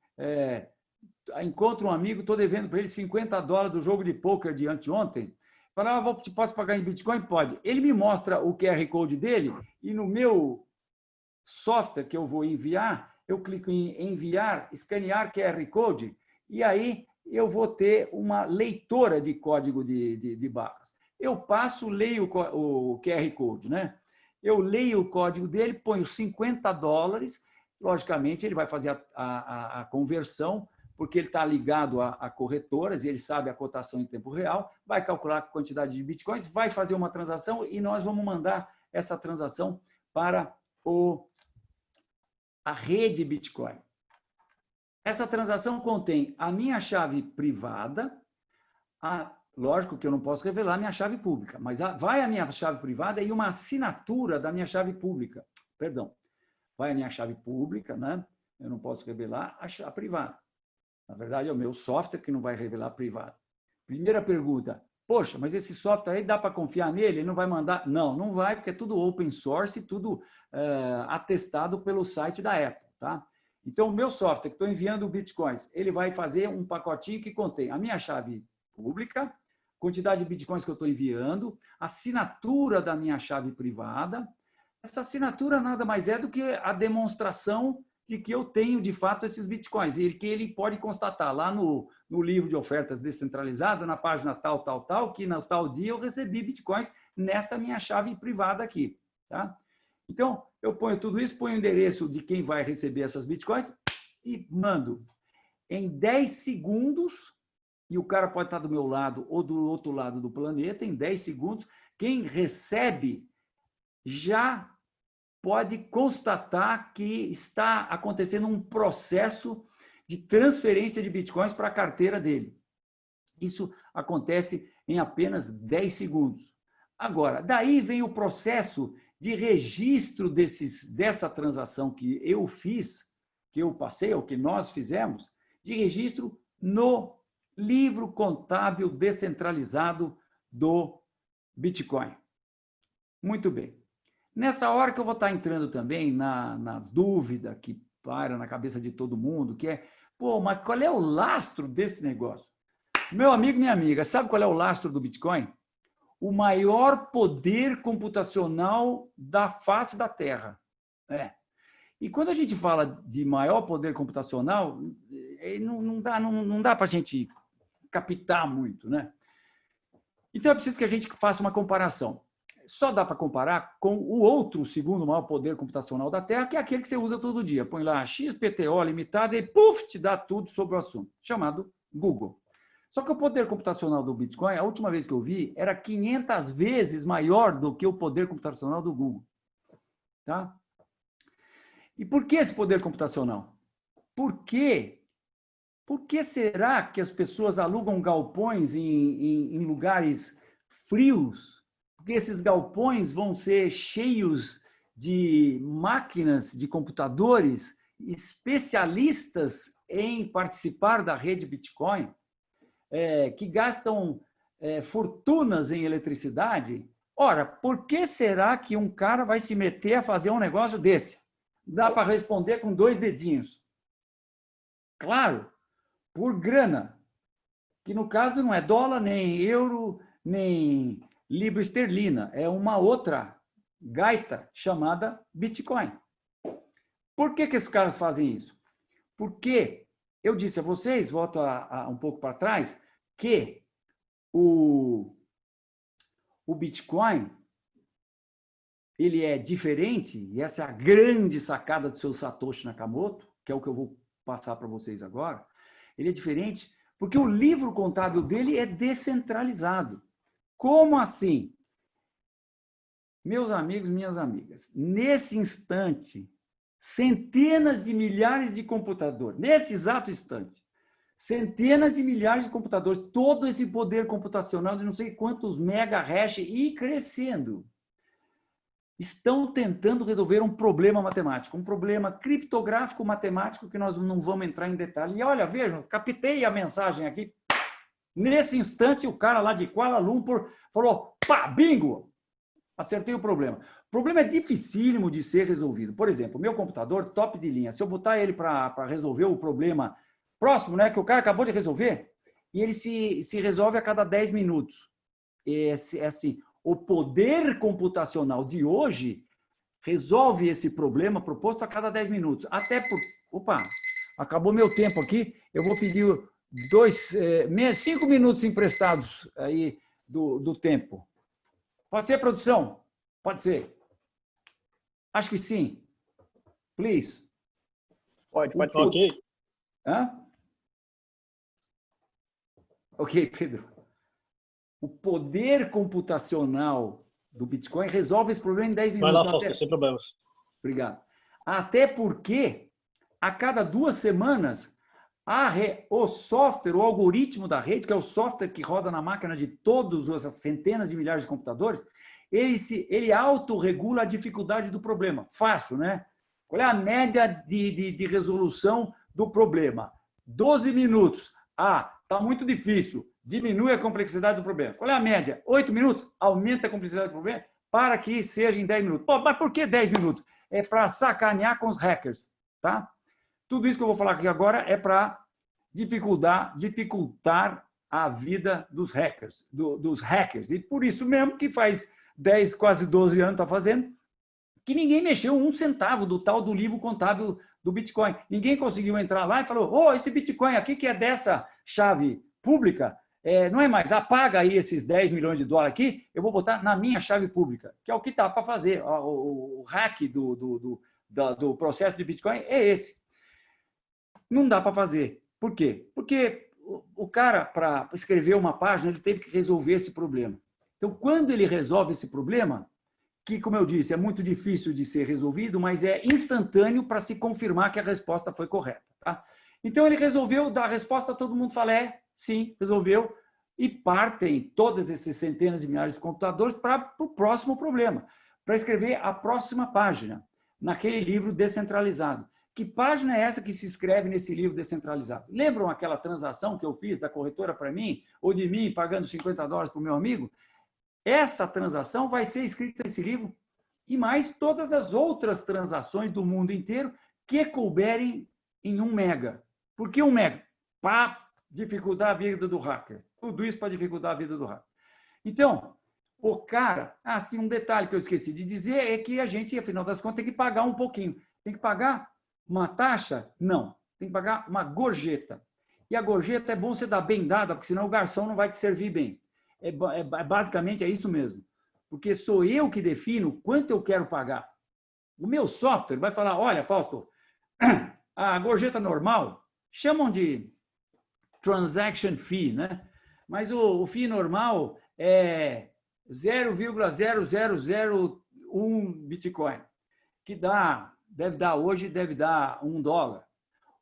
encontro um amigo, estou devendo para ele $50 do jogo de pôquer de anteontem, fala, posso pagar em Bitcoin? Pode. Ele me mostra o QR Code dele e no meu software que eu vou enviar, eu clico em enviar, escanear QR Code e aí eu vou ter uma leitora de código de barras. Eu passo, leio o QR Code, né? Eu leio o código dele, ponho $50, logicamente ele vai fazer a conversão, porque ele está ligado a corretoras, e ele sabe a cotação em tempo real, vai calcular a quantidade de bitcoins, vai fazer uma transação e nós vamos mandar essa transação para a rede Bitcoin. Essa transação contém a minha chave privada, lógico que eu não posso revelar a minha chave pública, mas vai a minha chave privada e uma assinatura da minha chave pública. Perdão. Vai a minha chave pública, né? Eu não posso revelar a privada. Na verdade, é o meu software que não vai revelar a privada. Primeira pergunta. Poxa, mas esse software aí dá para confiar nele? Ele não vai mandar? Não, não vai, porque é tudo open source, tudo atestado pelo site da Apple, tá? Então, o meu software que estou enviando bitcoins, ele vai fazer um pacotinho que contém a minha chave pública, quantidade de bitcoins que eu estou enviando, assinatura da minha chave privada. Essa assinatura nada mais é do que a demonstração de que eu tenho, de fato, esses bitcoins. E que ele pode constatar lá no livro de ofertas descentralizado, na página tal, que no tal dia eu recebi bitcoins nessa minha chave privada aqui. Tá? Então, eu ponho tudo isso, ponho o endereço de quem vai receber essas bitcoins e mando. Em 10 segundos, e o cara pode estar do meu lado ou do outro lado do planeta, em 10 segundos, quem recebe já pode constatar que está acontecendo um processo de transferência de bitcoins para a carteira dele. Isso acontece em apenas 10 segundos. Agora, daí vem o processo de registro dessa transação que eu fiz, que eu passei, ou que nós fizemos, de registro no livro contábil descentralizado do Bitcoin. Muito bem. Nessa hora que eu vou estar entrando também na dúvida que para na cabeça de todo mundo, que é, pô, mas qual é o lastro desse negócio? Meu amigo, minha amiga, sabe qual é o lastro do Bitcoin? O maior poder computacional da face da Terra. E quando a gente fala de maior poder computacional, não dá para a gente captar muito, né? Então é preciso que a gente faça uma comparação. Só dá para comparar com o outro segundo maior poder computacional da Terra, que é aquele que você usa todo dia. Põe lá XPTO limitada e puf, te dá tudo sobre o assunto, chamado Google. Só que o poder computacional do Bitcoin, a última vez que eu vi, era 500 vezes maior do que o poder computacional do Google. Tá? E por que esse poder computacional? Por quê? Por que será que as pessoas alugam galpões em lugares frios? Porque esses galpões vão ser cheios de máquinas, de computadores, especialistas em participar da rede Bitcoin, que gastam fortunas em eletricidade. Ora, por que será que um cara vai se meter a fazer um negócio desse? Dá para responder com 2 dedinhos. Claro, por grana, que no caso não é dólar, nem euro, nem libra esterlina, é uma outra gaita chamada Bitcoin. Por que esses caras fazem isso? Porque eu disse a vocês, volto um pouco para trás, que o Bitcoin ele é diferente, e essa é a grande sacada do seu Satoshi Nakamoto, que é o que eu vou passar para vocês agora. Ele é diferente porque o livro contábil dele é descentralizado. Como assim? Meus amigos, minhas amigas, nesse instante, centenas de milhares de computadores, nesse exato instante, centenas de milhares de computadores, todo esse poder computacional de não sei quantos mega hash e crescendo, estão tentando resolver um problema matemático, um problema criptográfico matemático que nós não vamos entrar em detalhe. E olha, vejam, captei a mensagem aqui. Nesse instante, o cara lá de Kuala Lumpur falou, pá, bingo! Acertei o problema. O problema é dificílimo de ser resolvido. Por exemplo, o meu computador, top de linha, se eu botar ele para resolver o problema próximo, né, que o cara acabou de resolver, e ele se resolve a cada 10 minutos. Assim, o poder computacional de hoje resolve esse problema proposto a cada 10 minutos. Até por... Opa, acabou meu tempo aqui. Eu vou pedir 5 minutos emprestados aí do tempo. Pode ser, produção? Pode ser. Acho que sim. Please. Pode ser. Ok. Hã? Ok, Pedro. O poder computacional do Bitcoin resolve esse problema em 10 minutos. Vai lá, Fausto, sem problemas. Obrigado. Até porque, a cada 2 semanas, o software, o algoritmo da rede, que é o software que roda na máquina de todas as centenas de milhares de computadores, ele autorregula a dificuldade do problema. Fácil, né? Qual é a média de resolução do problema? 12 minutos. Está muito difícil. Diminui a complexidade do problema. Qual é a média? 8 minutos? Aumenta a complexidade do problema para que seja em 10 minutos. Pô, mas por que 10 minutos? É para sacanear com os hackers. Tá? Tudo isso que eu vou falar aqui agora é para dificultar a vida dos hackers, dos hackers. E por isso mesmo que faz 10, quase 12 anos está fazendo, que ninguém mexeu 1 centavo do tal do livro contábil do Bitcoin. Ninguém conseguiu entrar lá e falou, esse Bitcoin aqui que é dessa chave pública, não é mais, apaga aí esses 10 milhões de dólares aqui, eu vou botar na minha chave pública, que é o que está para fazer. O hack do processo de Bitcoin é esse. Não dá para fazer. Por quê? Porque o cara, para escrever uma página, ele teve que resolver esse problema. Então, quando ele resolve esse problema, que, como eu disse, é muito difícil de ser resolvido, mas é instantâneo para se confirmar que a resposta foi correta. Tá? Então, ele resolveu dar a resposta, todo mundo fala, sim, resolveu, e partem todas essas centenas de milhares de computadores para o próximo problema, para escrever a próxima página, naquele livro descentralizado, Que página é essa que se escreve nesse livro descentralizado? Lembram aquela transação que eu fiz da corretora para mim, ou de mim pagando $50 para o meu amigo? Essa transação vai ser escrita nesse livro e mais todas as outras transações do mundo inteiro que couberem em 1 mega. Por que 1 mega? Para dificultar a vida do hacker. Tudo isso para dificultar a vida do hacker. Então, o cara... Assim, um detalhe que eu esqueci de dizer é que a gente, afinal das contas, tem que pagar um pouquinho. Tem que pagar uma taxa? Não. Tem que pagar uma gorjeta. E a gorjeta é bom você dar bem dada, porque senão o garçom não vai te servir bem. Basicamente é isso mesmo. Porque sou eu que defino quanto eu quero pagar. O meu software vai falar, olha, Fausto, a gorjeta normal, chamam de transaction fee, né? Mas o fee normal é 0,0001 Bitcoin, que deve dar hoje, deve dar $1.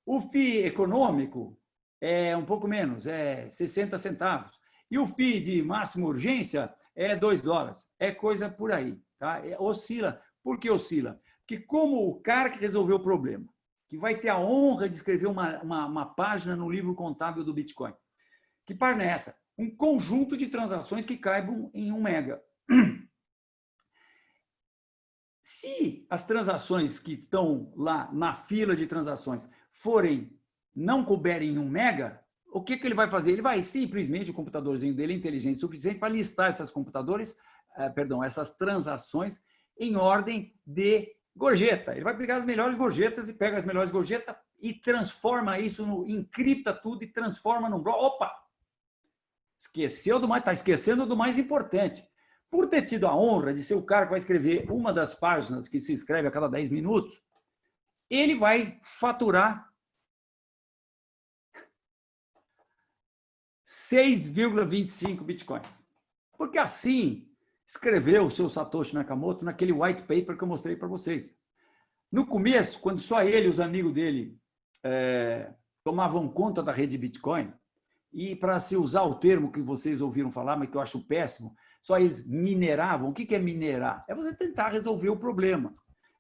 O fee econômico é um pouco menos, é 60 centavos. E o fee de máxima urgência é $2. É coisa por aí, tá? Oscila. Por que oscila? Porque como o cara que resolveu o problema, que vai ter a honra de escrever uma página no livro contábil do Bitcoin. Que página é essa? Um conjunto de transações que caibam em 1 mega. Se as transações que estão lá na fila de transações não couberem em 1 mega, o que ele vai fazer? Ele vai simplesmente, o computadorzinho dele é inteligente o suficiente para listar essas transações em ordem de gorjeta. Ele vai pegar as melhores gorjetas e pega as melhores gorjetas e transforma isso, encripta tudo e transforma num bloco. Opa! Esqueceu do mais, está esquecendo do mais importante. Por ter tido a honra de ser o cara que vai escrever uma das páginas que se escreve a cada 10 minutos, ele vai faturar 6,25 bitcoins. Porque assim escreveu o seu Satoshi Nakamoto naquele white paper que eu mostrei para vocês. No começo, quando só ele e os amigos dele tomavam conta da rede Bitcoin, e para se usar o termo que vocês ouviram falar, mas que eu acho péssimo, só eles mineravam. O que é minerar? É você tentar resolver o problema.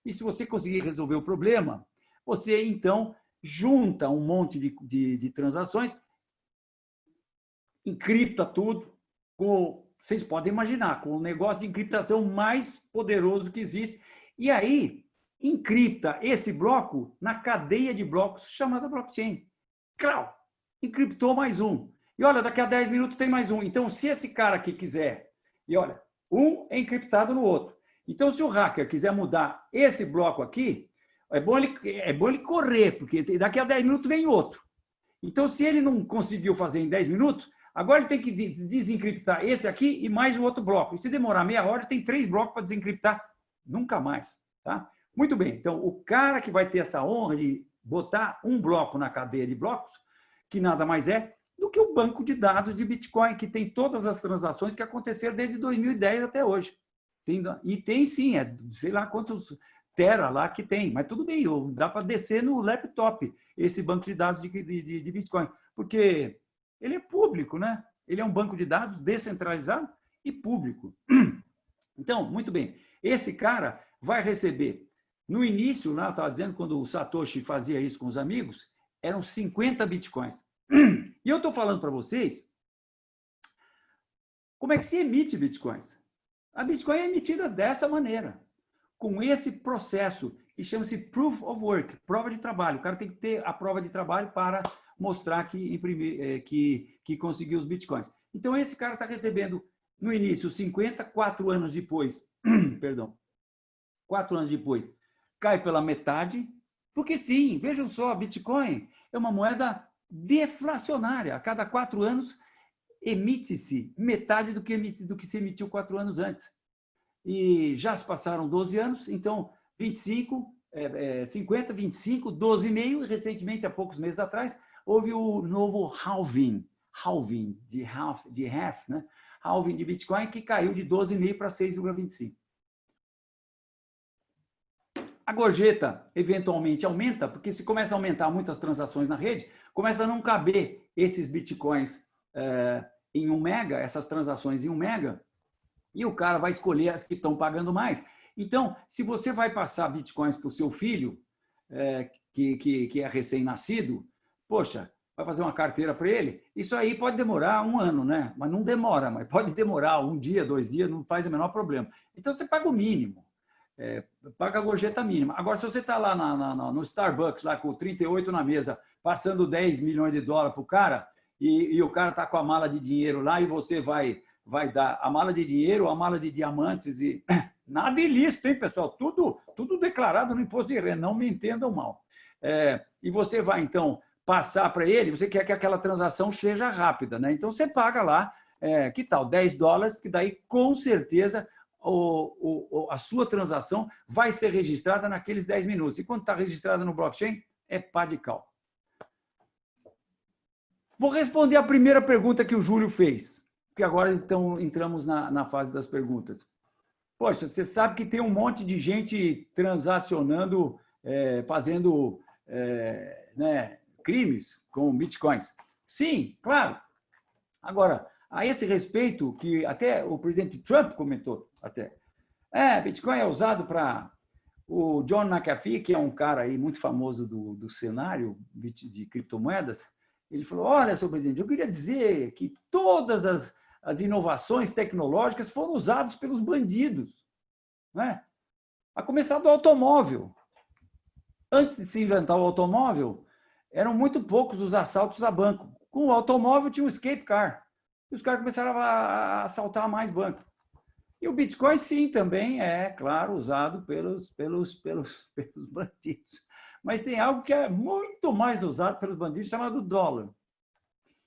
E se você conseguir resolver o problema, você então junta um monte de transações, encripta tudo, vocês podem imaginar, com o negócio de encriptação mais poderoso que existe, e aí encripta esse bloco na cadeia de blocos chamada blockchain. Claro, encriptou mais um. E olha, daqui a 10 minutos tem mais um. Então, se esse cara aqui quiser, e olha, um é encriptado no outro. Então, se o hacker quiser mudar esse bloco aqui, é bom ele correr, porque daqui a 10 minutos vem outro. Então, se ele não conseguiu fazer em 10 minutos, agora ele tem que desencriptar esse aqui e mais o outro bloco. E se demorar meia hora, tem 3 blocos para desencriptar. Nunca mais. Tá? Muito bem. Então, o cara que vai ter essa honra de botar um bloco na cadeia de blocos, que nada mais é do que o banco de dados de Bitcoin, que tem todas as transações que aconteceram desde 2010 até hoje. E tem sim, sei lá quantos tera lá que tem, mas tudo bem, dá para descer no laptop esse banco de dados de Bitcoin, porque ele é público, né? Ele é um banco de dados descentralizado e público. Então, muito bem, esse cara vai receber, no início, lá eu estava dizendo, quando o Satoshi fazia isso com os amigos, eram 50 Bitcoins. E eu estou falando para vocês como é que se emite Bitcoins. A Bitcoin é emitida dessa maneira, com esse processo, que chama-se Proof of Work, prova de trabalho. O cara tem que ter a prova de trabalho para mostrar que conseguiu os Bitcoins. Então, esse cara está recebendo, no início, 50, 4 anos depois, perdão, 4 anos depois, cai pela metade, porque sim, vejam só, a Bitcoin é uma moeda deflacionária. A cada 4 anos, emite-se metade do que se emitiu 4 anos antes. E já se passaram 12 anos, então 25, 50, 25, 12,5, e recentemente, há poucos meses atrás, houve o novo halving de half, né? Halving de Bitcoin, que caiu de 12,5 para 6,25. A gorjeta eventualmente aumenta, porque se começa a aumentar muitas transações na rede, começa a não caber esses Bitcoins em 1 mega, essas transações em 1 mega, e o cara vai escolher as que estão pagando mais. Então, se você vai passar Bitcoins para o seu filho, que é recém-nascido, poxa, vai fazer uma carteira para ele, isso aí pode demorar 1 ano, né? Mas não demora, mas pode demorar 1 dia, 2 dias, não faz o menor problema. Então, você paga o mínimo, paga a gorjeta mínima. Agora, se você está lá no Starbucks, lá com 38 na mesa, passando 10 milhões de dólares para o cara, e o cara está com a mala de dinheiro lá e você vai dar a mala de dinheiro, a mala de diamantes e nada ilícito, hein, pessoal? Tudo declarado no imposto de renda, não me entendam mal. E você vai, então, passar para ele, você quer que aquela transação seja rápida, né? Então, você paga lá, que tal, 10 dólares, que daí, com certeza, a sua transação vai ser registrada naqueles 10 minutos. E quando está registrada no blockchain, é pá de cal. Vou responder a primeira pergunta que o Júlio fez, porque agora então entramos na fase das perguntas. Poxa, você sabe que tem um monte de gente transacionando, fazendo né, crimes com bitcoins. Sim, claro. Agora, a esse respeito, que até o presidente Trump comentou, Bitcoin é usado para... O John McAfee, que é um cara aí muito famoso do cenário de criptomoedas, ele falou, olha, senhor presidente, eu queria dizer que todas as inovações tecnológicas foram usadas pelos bandidos, né? A começar do automóvel. Antes de se inventar o automóvel, eram muito poucos os assaltos a banco. Com o automóvel tinha um escape car. E os caras começaram a assaltar mais bancos. E o Bitcoin, sim, também é, claro, usado pelos bandidos. Mas tem algo que é muito mais usado pelos bandidos, chamado dólar.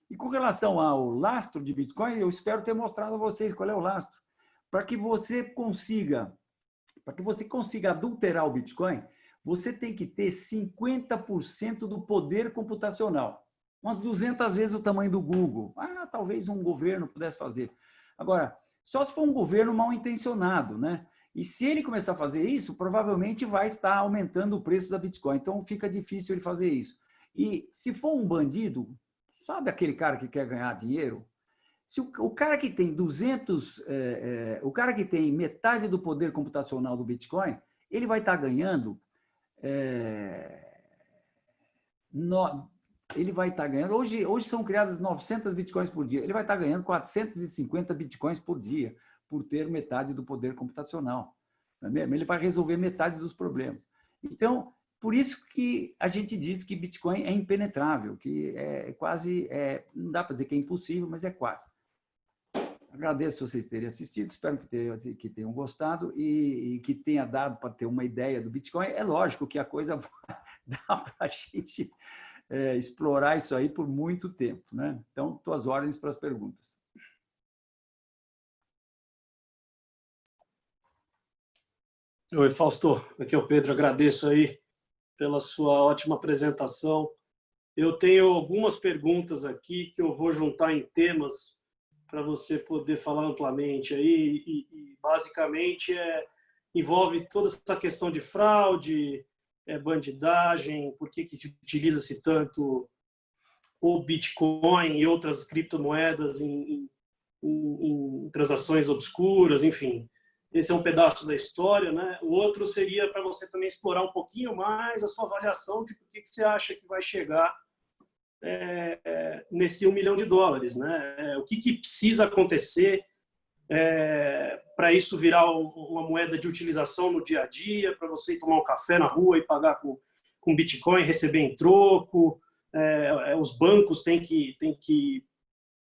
E com relação ao lastro de Bitcoin, eu espero ter mostrado a vocês qual é o lastro. Para que você consiga adulterar o Bitcoin, você tem que ter 50% do poder computacional. Umas 200 vezes o tamanho do Google. Talvez um governo pudesse fazer. Agora, só se for um governo mal intencionado, né? E se ele começar a fazer isso, provavelmente vai estar aumentando o preço da Bitcoin. Então, fica difícil ele fazer isso. E se for um bandido, sabe aquele cara que quer ganhar dinheiro? Se o cara que tem o cara que tem metade do poder computacional do Bitcoin, ele vai estar ganhando... ele vai estar ganhando... Hoje são criadas 900 Bitcoins por dia. Ele vai estar ganhando 450 Bitcoins por dia, por ter metade do poder computacional. Não é mesmo? Ele vai resolver metade dos problemas. Então, por isso que a gente diz que Bitcoin é impenetrável, que é quase, não dá para dizer que é impossível, mas é quase. Agradeço vocês terem assistido, espero que tenham gostado e que tenha dado para ter uma ideia do Bitcoin. É lógico que a coisa dá para a gente explorar isso aí por muito tempo, né? Então, tuas ordens para as perguntas. Oi, Fausto. Aqui é o Pedro. Agradeço aí pela sua ótima apresentação. Eu tenho algumas perguntas aqui que eu vou juntar em temas para você poder falar amplamente aí e basicamente envolve toda essa questão de fraude, bandidagem, por que se utiliza-se tanto o Bitcoin e outras criptomoedas em transações obscuras, enfim. Esse é um pedaço da história, né? O outro seria para você também explorar um pouquinho mais a sua avaliação de por que você acha que vai chegar nesse $1 milhão, né? O que precisa acontecer para isso virar uma moeda de utilização no dia a dia, para você ir tomar um café na rua e pagar com Bitcoin, receber em troco. Os bancos têm que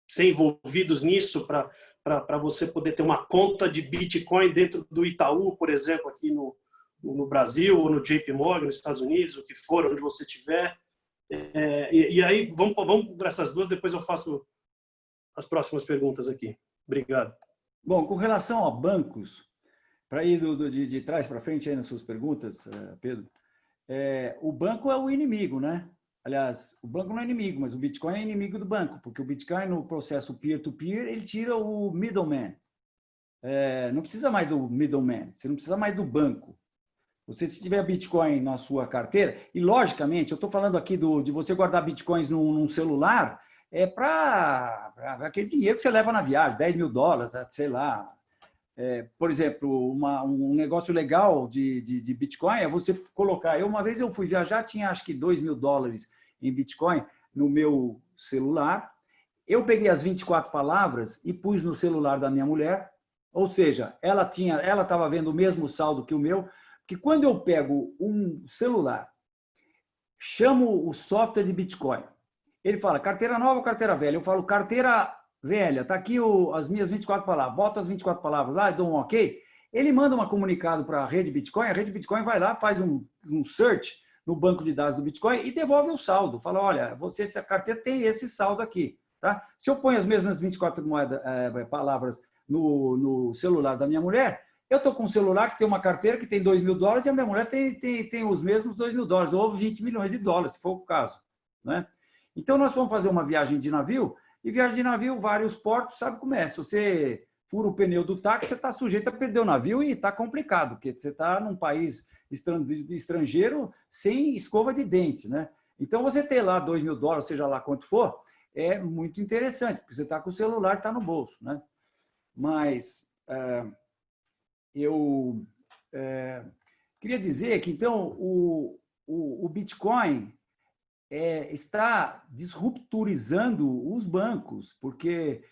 ser envolvidos nisso para você poder ter uma conta de Bitcoin dentro do Itaú, por exemplo, aqui no Brasil, ou no JP Morgan, nos Estados Unidos, o que for, onde você estiver. E aí, vamos para essas duas, depois eu faço as próximas perguntas aqui. Obrigado. Bom, com relação a bancos, para ir de trás para frente aí nas suas perguntas, Pedro, o banco é o inimigo, né? Aliás, o banco não é inimigo, mas o Bitcoin é inimigo do banco, porque o Bitcoin, no processo peer-to-peer, ele tira o middleman. Não precisa mais do middleman, você não precisa mais do banco. Você, se tiver Bitcoin na sua carteira, e logicamente, eu estou falando aqui de você guardar Bitcoins num celular, para aquele dinheiro que você leva na viagem, $10 mil, sei lá, por exemplo, um negócio legal de Bitcoin é você colocar... Uma vez eu fui viajar, tinha acho que $2.000 em Bitcoin no meu celular. Eu peguei as 24 palavras e pus no celular da minha mulher, ou seja, ela estava vendo o mesmo saldo que o meu, porque quando eu pego um celular, chamo o software de Bitcoin, ele fala carteira nova ou carteira velha? Eu falo carteira velha, está aqui as minhas 24 palavras, bota as 24 palavras lá, dou um ok, ele manda um comunicado para a rede Bitcoin, a rede Bitcoin vai lá, faz um search no banco de dados do Bitcoin e devolve o saldo. Fala, olha, essa carteira tem esse saldo aqui. Tá? Se eu ponho as mesmas 24 palavras no celular da minha mulher, eu estou com um celular que tem uma carteira que tem $2.000 e a minha mulher tem os mesmos $2.000, ou $20 milhões, se for o caso. Né? Então, nós vamos fazer uma viagem de navio, e viagem de navio, vários portos, sabe como é? Se você fura o pneu do táxi, você está sujeito a perder o navio e está complicado, porque você está num país estrangeiro sem escova de dente. Né? Então, você ter lá $2.000, seja lá quanto for, é muito interessante, porque você está com o celular, está no bolso. Né? Mas eu queria dizer que, então, o Bitcoin está disrupturizando os bancos, porque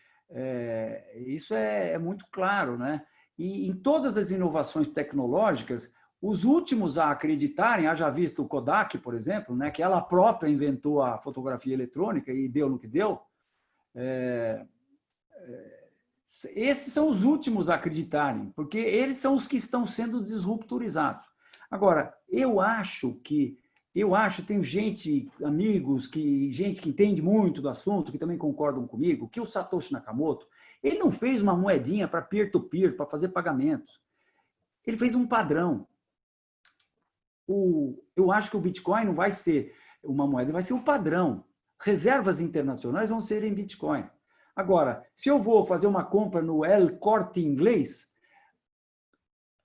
isso é muito claro. Né? E em todas as inovações tecnológicas, os últimos a acreditarem, haja visto o Kodak, por exemplo, né, que ela própria inventou a fotografia eletrônica e deu no que deu, esses são os últimos a acreditarem, porque eles são os que estão sendo disrupturizados. Agora, tenho gente, amigos, gente que entende muito do assunto, que também concordam comigo, que o Satoshi Nakamoto, ele não fez uma moedinha para peer-to-peer, para fazer pagamentos. Ele fez um padrão. Eu acho que o Bitcoin não vai ser uma moeda, vai ser um padrão. Reservas internacionais vão ser em Bitcoin. Agora, se eu vou fazer uma compra no El Corte Inglês,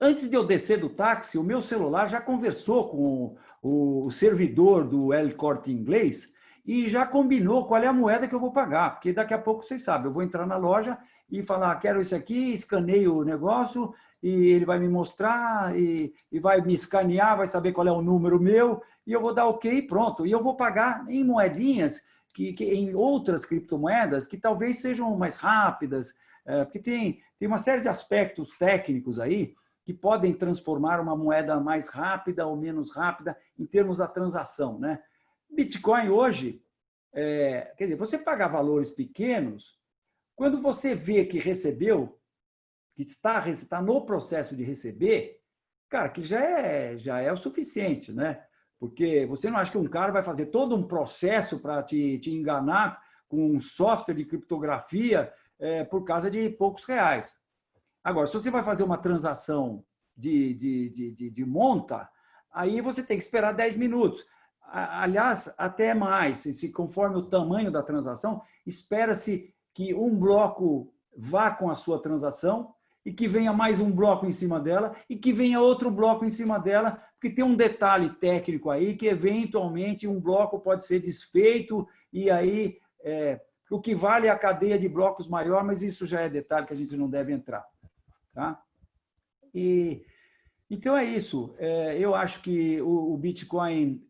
antes de eu descer do táxi, o meu celular já conversou com o servidor do El Corte Inglês e já combinou qual é a moeda que eu vou pagar, porque daqui a pouco, vocês sabem, eu vou entrar na loja e falar, quero isso aqui, escaneio o negócio, e ele vai me mostrar, e vai me escanear, vai saber qual é o número meu, e eu vou dar ok e pronto. E eu vou pagar em moedinhas, que em outras criptomoedas, que talvez sejam mais rápidas, porque tem uma série de aspectos técnicos aí, que podem transformar uma moeda mais rápida ou menos rápida em termos da transação. Né? Bitcoin hoje, quer dizer, você pagar valores pequenos, quando você vê que recebeu, que está no processo de receber, cara, que já é o suficiente, né? Porque você não acha que um cara vai fazer todo um processo para te enganar com um software de criptografia por causa de poucos reais. Agora, se você vai fazer uma transação de monta, aí você tem que esperar 10 minutos. Aliás, até mais, conforme o tamanho da transação, espera-se que um bloco vá com a sua transação e que venha mais um bloco em cima dela e que venha outro bloco em cima dela, porque tem um detalhe técnico aí que, eventualmente, um bloco pode ser desfeito e aí o que vale é a cadeia de blocos maior, mas isso já é detalhe que a gente não deve entrar. Tá? Então, é isso. Eu acho que o Bitcoin,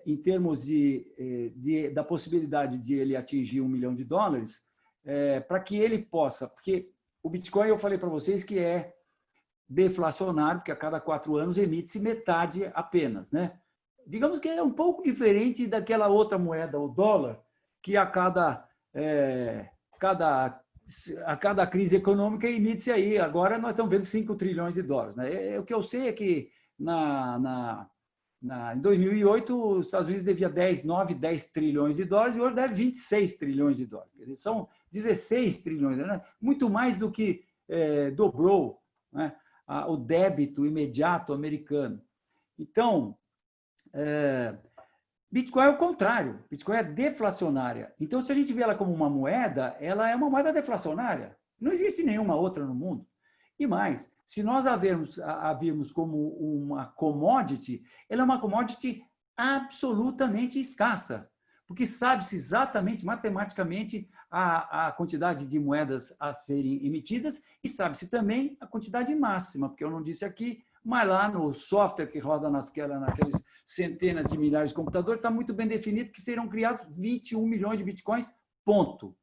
em termos da possibilidade de ele atingir $1 milhão, para que ele possa... Porque o Bitcoin, eu falei para vocês que é deflacionário, porque a cada 4 anos emite-se metade apenas. Né? Digamos que é um pouco diferente daquela outra moeda, o dólar, que a cada crise econômica emite-se aí. Agora nós estamos vendo $5 trilhões. Né? O que eu sei é que em 2008 os Estados Unidos devia 10 trilhões e hoje deve 26 trilhões. Quer dizer, são 16 trilhões, né? Muito mais do que dobrou, né? O débito imediato americano. Então, Bitcoin é o contrário, Bitcoin é deflacionária. Então, se a gente vê ela como uma moeda, ela é uma moeda deflacionária. Não existe nenhuma outra no mundo. E mais, se nós a virmos como uma commodity, ela é uma commodity absolutamente escassa. porque sabe-se exatamente, matematicamente, a quantidade de moedas a serem emitidas e sabe-se também a quantidade máxima, porque eu não disse aqui, mas lá no software que roda naqueles centenas de milhares de computadores, está muito bem definido que serão criados 21 milhões de bitcoins, ponto.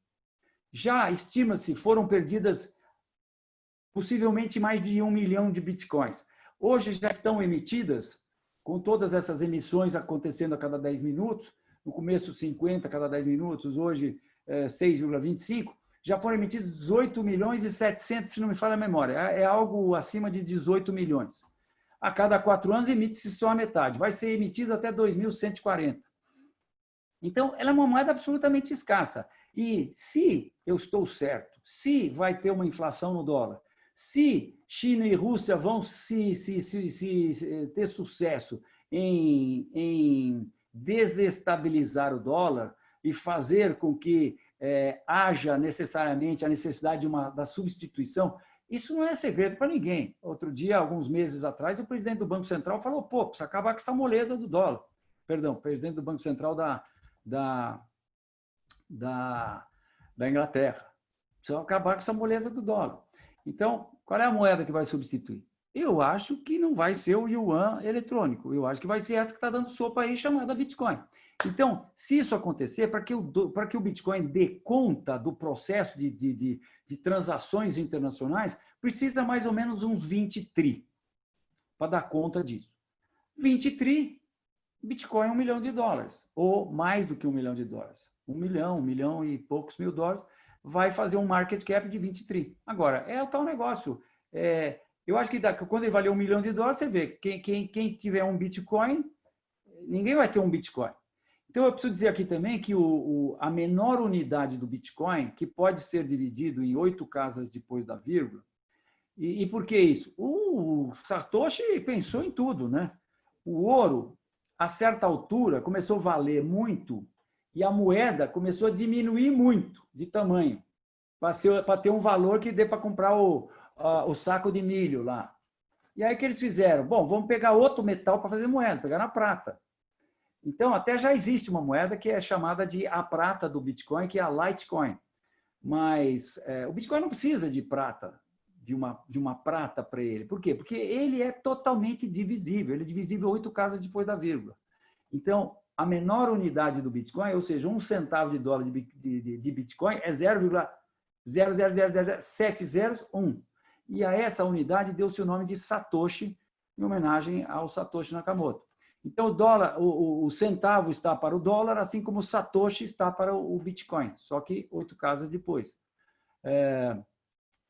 Já estima-se, foram perdidas possivelmente mais de 1 milhão de bitcoins. Hoje já estão emitidas, com todas essas emissões acontecendo a cada 10 minutos, no começo 50 a cada 10 minutos, hoje 6,25, já foram emitidos 18 milhões e 700, se não me falha a memória. É algo acima de 18 milhões. A cada 4 anos emite-se só a metade. Vai ser emitido até 2140. Então, ela é uma moeda absolutamente escassa. E se eu estou certo, se vai ter uma inflação no dólar, se China e Rússia vão ter sucesso em desestabilizar o dólar e fazer com que haja necessariamente a necessidade da substituição, isso não é segredo para ninguém. Outro dia, alguns meses atrás, o presidente do Banco Central falou, pô, precisa acabar com essa moleza do dólar. Perdão, o presidente do Banco Central da Inglaterra. Precisa acabar com essa moleza do dólar. Então, qual é a moeda que vai substituir? Eu acho que não vai ser o yuan eletrônico. Eu acho que vai ser essa que está dando sopa aí, chamada Bitcoin. Então, se isso acontecer, para que o Bitcoin dê conta do processo de transações internacionais, precisa mais ou menos uns 20 tri para dar conta disso. 20 tri, Bitcoin é $1 milhão, ou mais do que $1 milhão. 1 milhão e poucos mil dólares, vai fazer um market cap de 20 tri. Agora, é o tal negócio. Eu acho que quando ele valer $1 milhão, você vê, quem tiver um Bitcoin, ninguém vai ter um Bitcoin. Então, eu preciso dizer aqui também que a menor unidade do Bitcoin, que pode ser dividido em 8 casas depois da vírgula, e por que isso? O Satoshi pensou em tudo, né? O ouro, a certa altura, começou a valer muito e a moeda começou a diminuir muito de tamanho, para ter um valor que dê para comprar o saco de milho lá. E aí o que eles fizeram? Bom, vamos pegar outro metal para fazer moeda, pegar na prata. Então, até já existe uma moeda que é chamada de a prata do Bitcoin, que é a Litecoin. Mas o Bitcoin não precisa de prata, de uma prata para ele. Por quê? Porque ele é totalmente divisível. Ele é divisível 8 casas depois da vírgula. Então, a menor unidade do Bitcoin, ou seja, 1 centavo de dólar de Bitcoin, é 0,0000701. E a essa unidade deu-se o nome de Satoshi, em homenagem ao Satoshi Nakamoto. Então, o centavo está para o dólar, assim como o Satoshi está para o Bitcoin, só que 8 casas depois.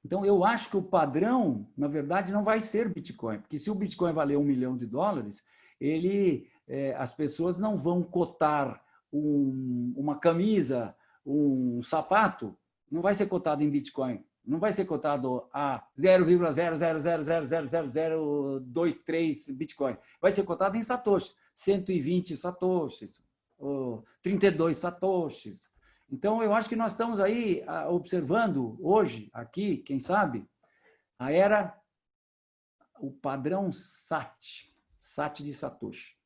Então, eu acho que o padrão, na verdade, não vai ser Bitcoin, porque se o Bitcoin valer $1 milhão, as pessoas não vão cotar uma camisa, um sapato, não vai ser cotado em Bitcoin. Não vai ser cotado a 0,000000023 Bitcoin. Vai ser cotado em satoshis, 120 satoshis, 32 satoshis. Então, eu acho que nós estamos aí observando hoje, aqui, quem sabe, o padrão SAT de Satoshi.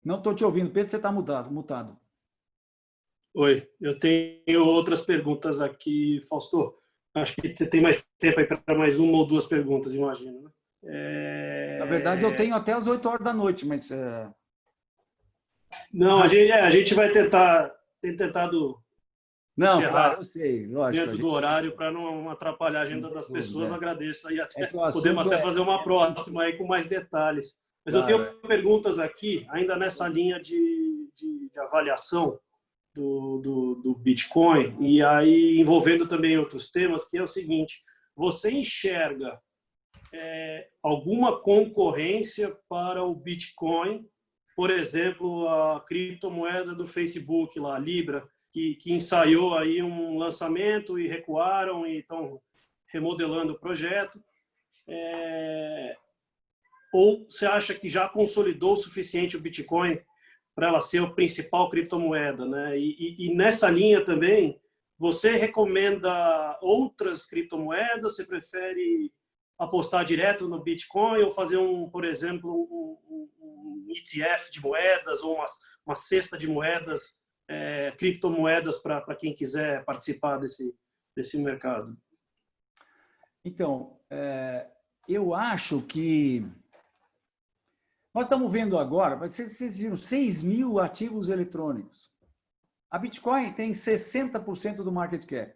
Não estou te ouvindo, Pedro, você está mutado. Oi, eu tenho outras perguntas aqui, Fausto. Acho que você tem mais tempo aí para mais 1 ou 2 perguntas, imagino. Né? Na verdade, eu tenho até as 8 horas da noite, mas... Não, a gente vai tentado encerrar, claro, eu sei, lógico, dentro do horário para não atrapalhar a agenda das pessoas. Agradeço aí podemos até fazer uma próxima aí com mais detalhes. Mas eu tenho perguntas aqui, ainda nessa linha de avaliação do Bitcoin, e aí envolvendo também outros temas, que é o seguinte: você enxerga alguma concorrência para o Bitcoin, por exemplo, a criptomoeda do Facebook, lá, Libra, que ensaiou aí um lançamento e recuaram e estão remodelando o projeto? Ou você acha que já consolidou o suficiente o Bitcoin para ela ser a principal criptomoeda, né? E nessa linha também, você recomenda outras criptomoedas? Você prefere apostar direto no Bitcoin ou fazer por exemplo, ETF de moedas ou uma cesta de moedas, criptomoedas para quem quiser participar desse mercado? Então, eu acho que nós estamos vendo agora, vocês viram 6 mil ativos eletrônicos. A Bitcoin tem 60% do market cap.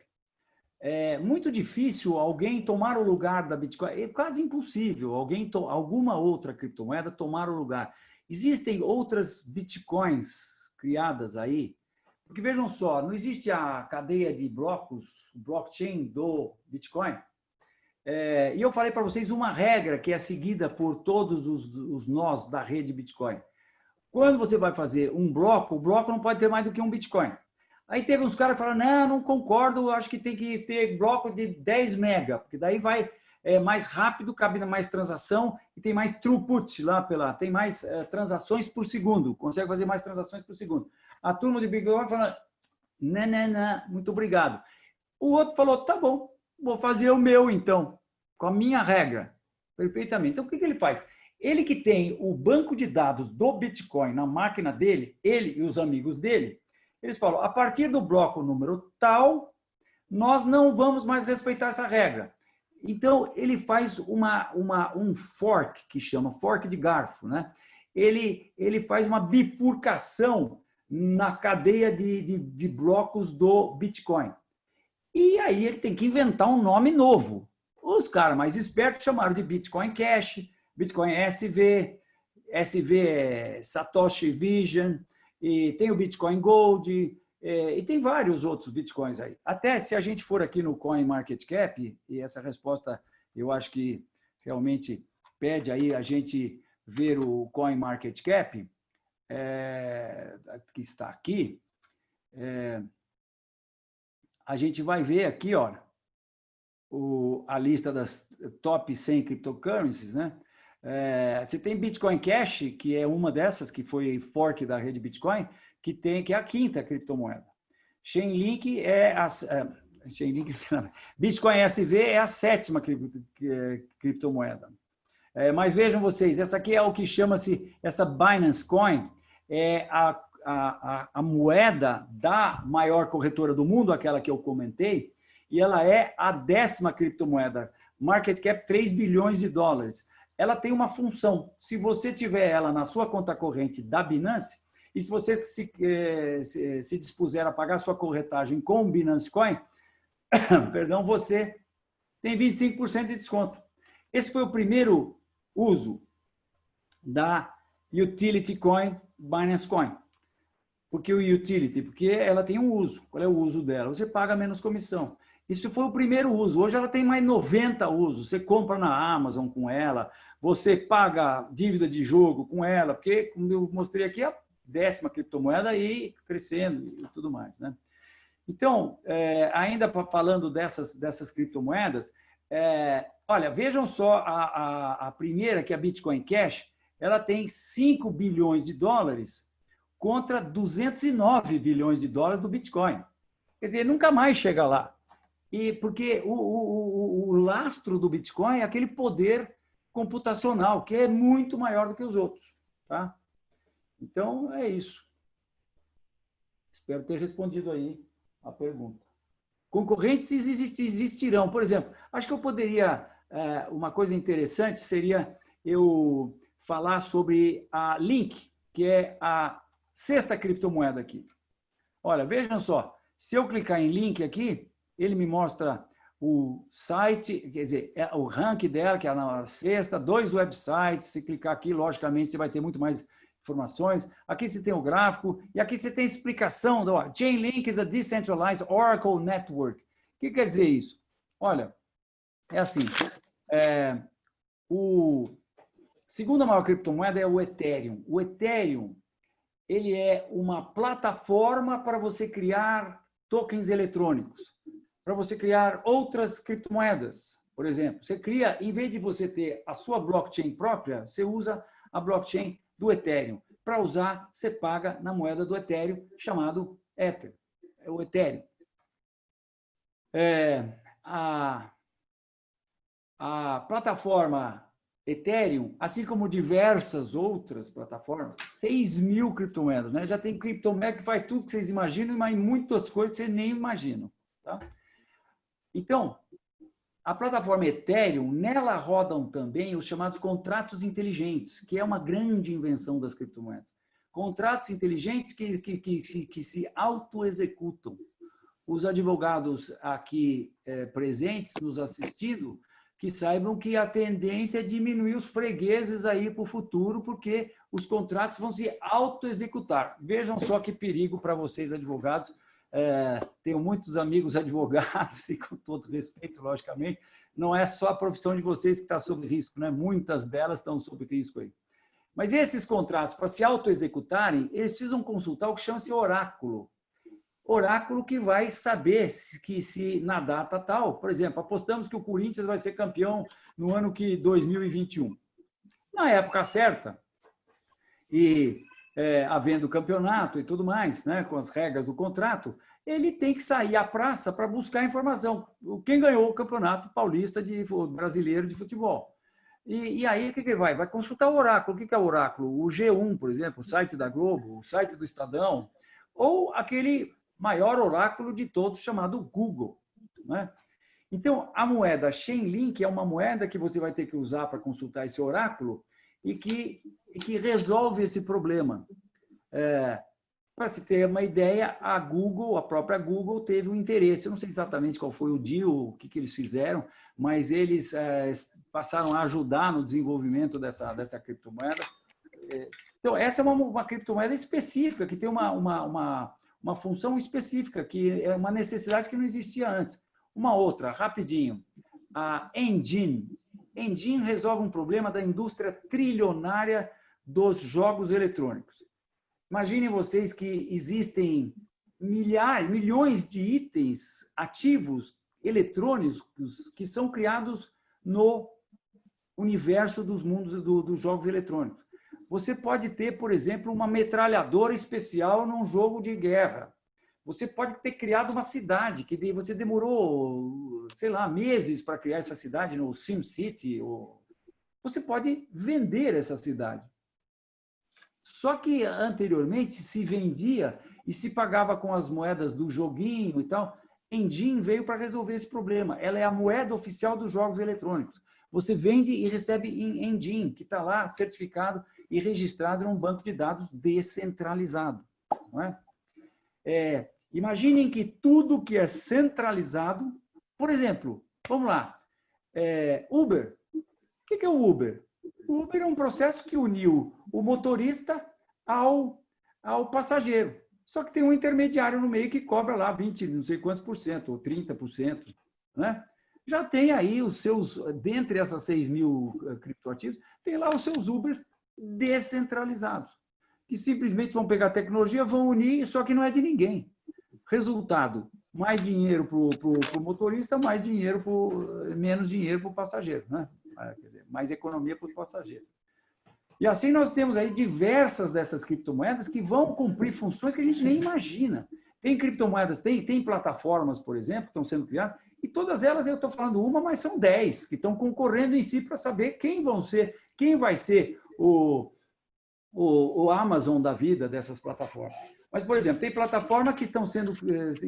É muito difícil alguém tomar o lugar da Bitcoin. É quase impossível alguma outra criptomoeda tomar o lugar. Existem outras Bitcoins criadas aí, porque vejam só, não existe a cadeia de blocos, blockchain do Bitcoin. E eu falei para vocês uma regra que é seguida por todos os nós da rede Bitcoin. Quando você vai fazer um bloco, o bloco não pode ter mais do que um Bitcoin. Aí teve uns caras que falaram, não concordo, acho que tem que ter bloco de 10 mega, porque daí vai mais rápido, cabe mais transação e tem mais throughput tem mais transações por segundo, consegue fazer mais transações por segundo. A turma de Bitcoin falou, não, muito obrigado. O outro falou, tá bom, vou fazer o meu então, com a minha regra. Perfeitamente. Então, o que ele faz? Ele que tem o banco de dados do Bitcoin na máquina dele, ele e os amigos dele, eles falam, a partir do bloco número tal, nós não vamos mais respeitar essa regra. Então, ele faz um fork, que chama fork de garfo, né? Ele faz uma bifurcação na cadeia de blocos do Bitcoin. E aí ele tem que inventar um nome novo. Os caras mais espertos chamaram de Bitcoin Cash, Bitcoin SV é Satoshi Vision, e tem o Bitcoin Gold, e tem vários outros Bitcoins aí. Até se a gente for aqui no CoinMarketCap, e essa resposta eu acho que realmente pede aí a gente ver o CoinMarketCap, que está aqui, a gente vai ver aqui, olha, a lista das top 100 cryptocurrencies, né? Você tem Bitcoin Cash, que é uma dessas, que foi fork da rede Bitcoin, que é a quinta criptomoeda. Chainlink Bitcoin SV é a sétima criptomoeda. Mas vejam vocês, essa aqui é o que chama-se, essa Binance Coin, é a moeda da maior corretora do mundo, aquela que eu comentei, e ela é a 10ª criptomoeda, market cap 3 bilhões de dólares. Ela tem uma função, se você tiver ela na sua conta corrente da Binance, e se você se dispuser a pagar sua corretagem com o Binance Coin, perdão, você tem 25% de desconto. Esse foi o primeiro uso da Utility Coin, Binance Coin. Por que o Utility? Porque ela tem um uso. Qual é o uso dela? Você paga menos comissão. Isso foi o primeiro uso. Hoje ela tem mais 90 usos. Você compra na Amazon com ela, você paga dívida de jogo com ela, porque, como eu mostrei aqui, é a 10ª criptomoeda e crescendo e tudo mais, né? Então, ainda falando dessas criptomoedas, olha, vejam só a primeira, que é a Bitcoin Cash, ela tem 5 bilhões de dólares contra 209 bilhões de dólares do Bitcoin. Quer dizer, nunca mais chega lá. E porque o lastro do Bitcoin é aquele poder computacional, que é muito maior do que os outros. Tá? Então, é isso. Espero ter respondido aí a pergunta. Concorrentes existirão. Por exemplo, acho que eu poderia... uma coisa interessante seria eu falar sobre a Link, que é a 6ª criptomoeda aqui. Olha, vejam só. Se eu clicar em Link aqui, ele me mostra o site, quer dizer, o rank dela, que é a 6ª, 2 websites. Se clicar aqui, logicamente, você vai ter muito mais informações. Aqui você tem o gráfico e aqui você tem explicação. Chainlink is a decentralized Oracle network. O que quer dizer isso? Olha, é assim, segunda maior criptomoeda é o Ethereum. O Ethereum, ele é uma plataforma para você criar tokens eletrônicos, para você criar outras criptomoedas. Por exemplo, você cria, em vez de você ter a sua blockchain própria, você usa a blockchain do Ethereum. Para usar, você paga na moeda do Ethereum, chamado Ether. É o Ethereum. A plataforma Ethereum, assim como diversas outras plataformas, 6.000 criptomoedas, né? Já tem criptomoeda que faz tudo que vocês imaginam, mas muitas coisas que vocês nem imaginam, tá? Então, a plataforma Ethereum, nela rodam também os chamados contratos inteligentes, que é uma grande invenção das criptomoedas. Contratos inteligentes que se auto-executam. Os advogados aqui presentes, nos assistindo, que saibam que a tendência é diminuir os fregueses aí para o futuro, porque os contratos vão se auto-executar. Vejam só que perigo para vocês, advogados. Tenho muitos amigos advogados, e com todo respeito, logicamente, não é só a profissão de vocês que está sob risco, né? Muitas delas estão sob risco aí. Mas esses contratos, para se auto-executarem, eles precisam consultar o que chama-se oráculo. Oráculo que vai saber se na data tal, por exemplo, apostamos que o Corinthians vai ser campeão no ano 2021. Na época certa, e havendo campeonato e tudo mais, né, com as regras do contrato, ele tem que sair à praça para buscar informação. Quem ganhou o campeonato paulista brasileiro de futebol? E aí, o que ele vai? Vai consultar o oráculo. O que é o oráculo? O G1, por exemplo, o site da Globo, o site do Estadão, ou aquele maior oráculo de todos, chamado Google, né? Então, a moeda Chainlink é uma moeda que você vai ter que usar para consultar esse oráculo e que resolve esse problema. Para se ter uma ideia, a própria Google teve um interesse. Eu não sei exatamente qual foi o deal, o que eles fizeram, mas eles passaram a ajudar no desenvolvimento dessa criptomoeda. Então, essa é uma criptomoeda específica, que tem uma função específica, que é uma necessidade que não existia antes. Uma outra, rapidinho, a Engine. Engine resolve um problema da indústria trilionária dos jogos eletrônicos. Imaginem vocês que existem milhões de itens ativos eletrônicos que são criados no universo dos mundos dos jogos eletrônicos. Você pode ter, por exemplo, uma metralhadora especial num jogo de guerra. Você pode ter criado uma cidade que você demorou, sei lá, meses para criar essa cidade no SimCity. Você pode vender essa cidade. Só que anteriormente se vendia e se pagava com as moedas do joguinho e tal. Engine veio para resolver esse problema. Ela é a moeda oficial dos jogos eletrônicos. Você vende e recebe em Engine, que está lá certificado e registrado num banco de dados descentralizado. Não é? Imaginem que tudo que é centralizado, por exemplo, vamos lá, Uber. O que é o Uber? O Uber é um processo que uniu o motorista ao passageiro. Só que tem um intermediário no meio que cobra lá 20, não sei quantos por cento, ou 30%. Né? Já tem aí os seus, dentre essas 6.000 criptoativos, tem lá os seus Ubers descentralizados, que simplesmente vão pegar a tecnologia, vão unir, só que não é de ninguém. Resultado, mais dinheiro para o motorista, menos dinheiro para o passageiro, né? Quer dizer, mais economia para o passageiro. E assim nós temos aí diversas dessas criptomoedas que vão cumprir funções que a gente nem imagina. Tem criptomoedas, tem plataformas, por exemplo, que estão sendo criadas, e todas elas, eu estou falando uma, mas são 10, que estão concorrendo em si para saber quem vai ser o Amazon da vida dessas plataformas. Mas, por exemplo, tem plataformas que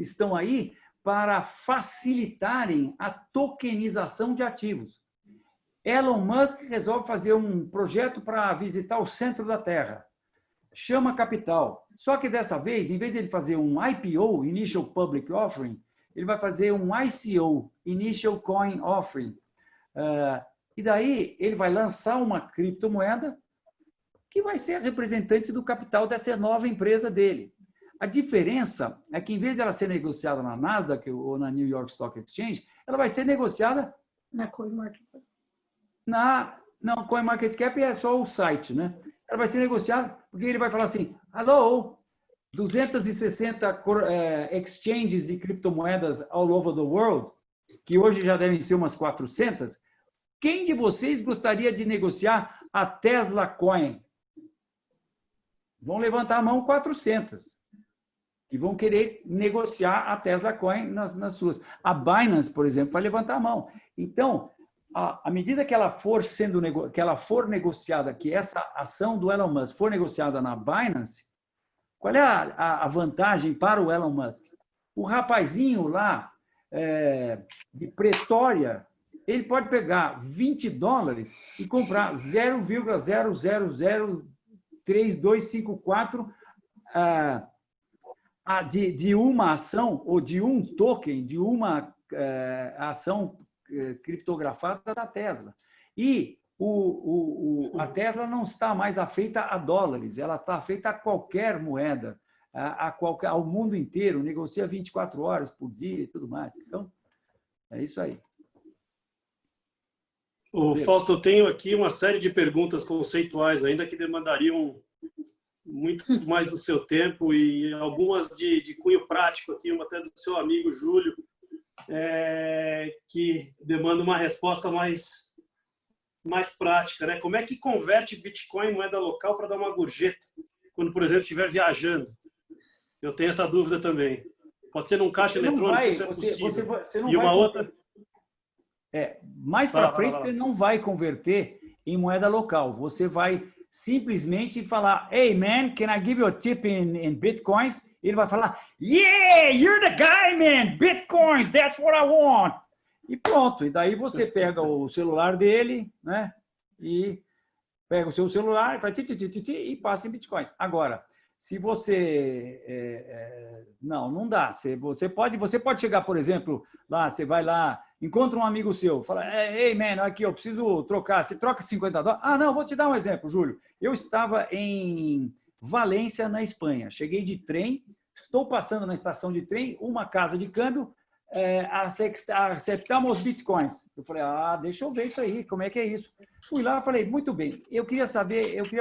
estão aí para facilitarem a tokenização de ativos. Elon Musk resolve fazer um projeto para visitar o centro da Terra. Chama capital. Só que dessa vez, em vez de ele fazer um IPO, Initial Public Offering, ele vai fazer um ICO, Initial Coin Offering. E daí ele vai lançar uma criptomoeda que vai ser a representante do capital dessa nova empresa dele. A diferença é que, em vez dela ser negociada na Nasdaq ou na New York Stock Exchange, ela vai ser negociada na CoinMarketCap. Não, CoinMarketCap é só o site, né? Ela vai ser negociada porque ele vai falar assim, alô, 260 exchanges de criptomoedas all over the world, que hoje já devem ser umas 400, quem de vocês gostaria de negociar a Tesla Coin? Vão levantar a mão 400. Que vão querer negociar a Tesla Coin nas suas. A Binance, por exemplo, vai levantar a mão. Então, à medida que ela for que ela for negociada, que essa ação do Elon Musk for negociada na Binance, qual é a vantagem para o Elon Musk? O rapazinho lá de Pretória, ele pode pegar $20 e comprar 0,003254 de uma ação ou de um token, de uma ação criptografada da Tesla. E a Tesla não está mais afeita a dólares, ela está afeita a qualquer moeda, ao mundo inteiro, negocia 24 horas por dia e tudo mais. Então, é isso aí. Fausto, eu tenho aqui uma série de perguntas conceituais ainda que demandariam muito mais do seu tempo e algumas de cunho prático aqui, uma até do seu amigo Júlio, que demanda uma resposta mais prática, né? Como é que converte Bitcoin em moeda local para dar uma gorjeta quando, por exemplo, estiver viajando? Eu tenho essa dúvida também. Pode ser num caixa eletrônico, isso é possível. Você não e uma vai outra... mais para frente, você não vai converter em moeda local. Você vai simplesmente falar, hey, man, can I give you a tip in Bitcoins? Ele vai falar, yeah, you're the guy, man, Bitcoins, that's what I want. E pronto. E daí você pega o celular dele, né? E pega o seu celular, faz e passa em Bitcoins. Agora, se você... não dá. Você pode chegar, por exemplo, lá, você vai lá, encontra um amigo seu, fala, hey, man, aqui, eu preciso trocar. Você troca $50? Ah, não, vou te dar um exemplo, Júlio. Eu estava em Valência, na Espanha. Cheguei de trem, estou passando na estação de trem, uma casa de câmbio, aceptamos bitcoins. Eu falei, deixa eu ver isso aí, como é que é isso? Fui lá e falei, muito bem, eu queria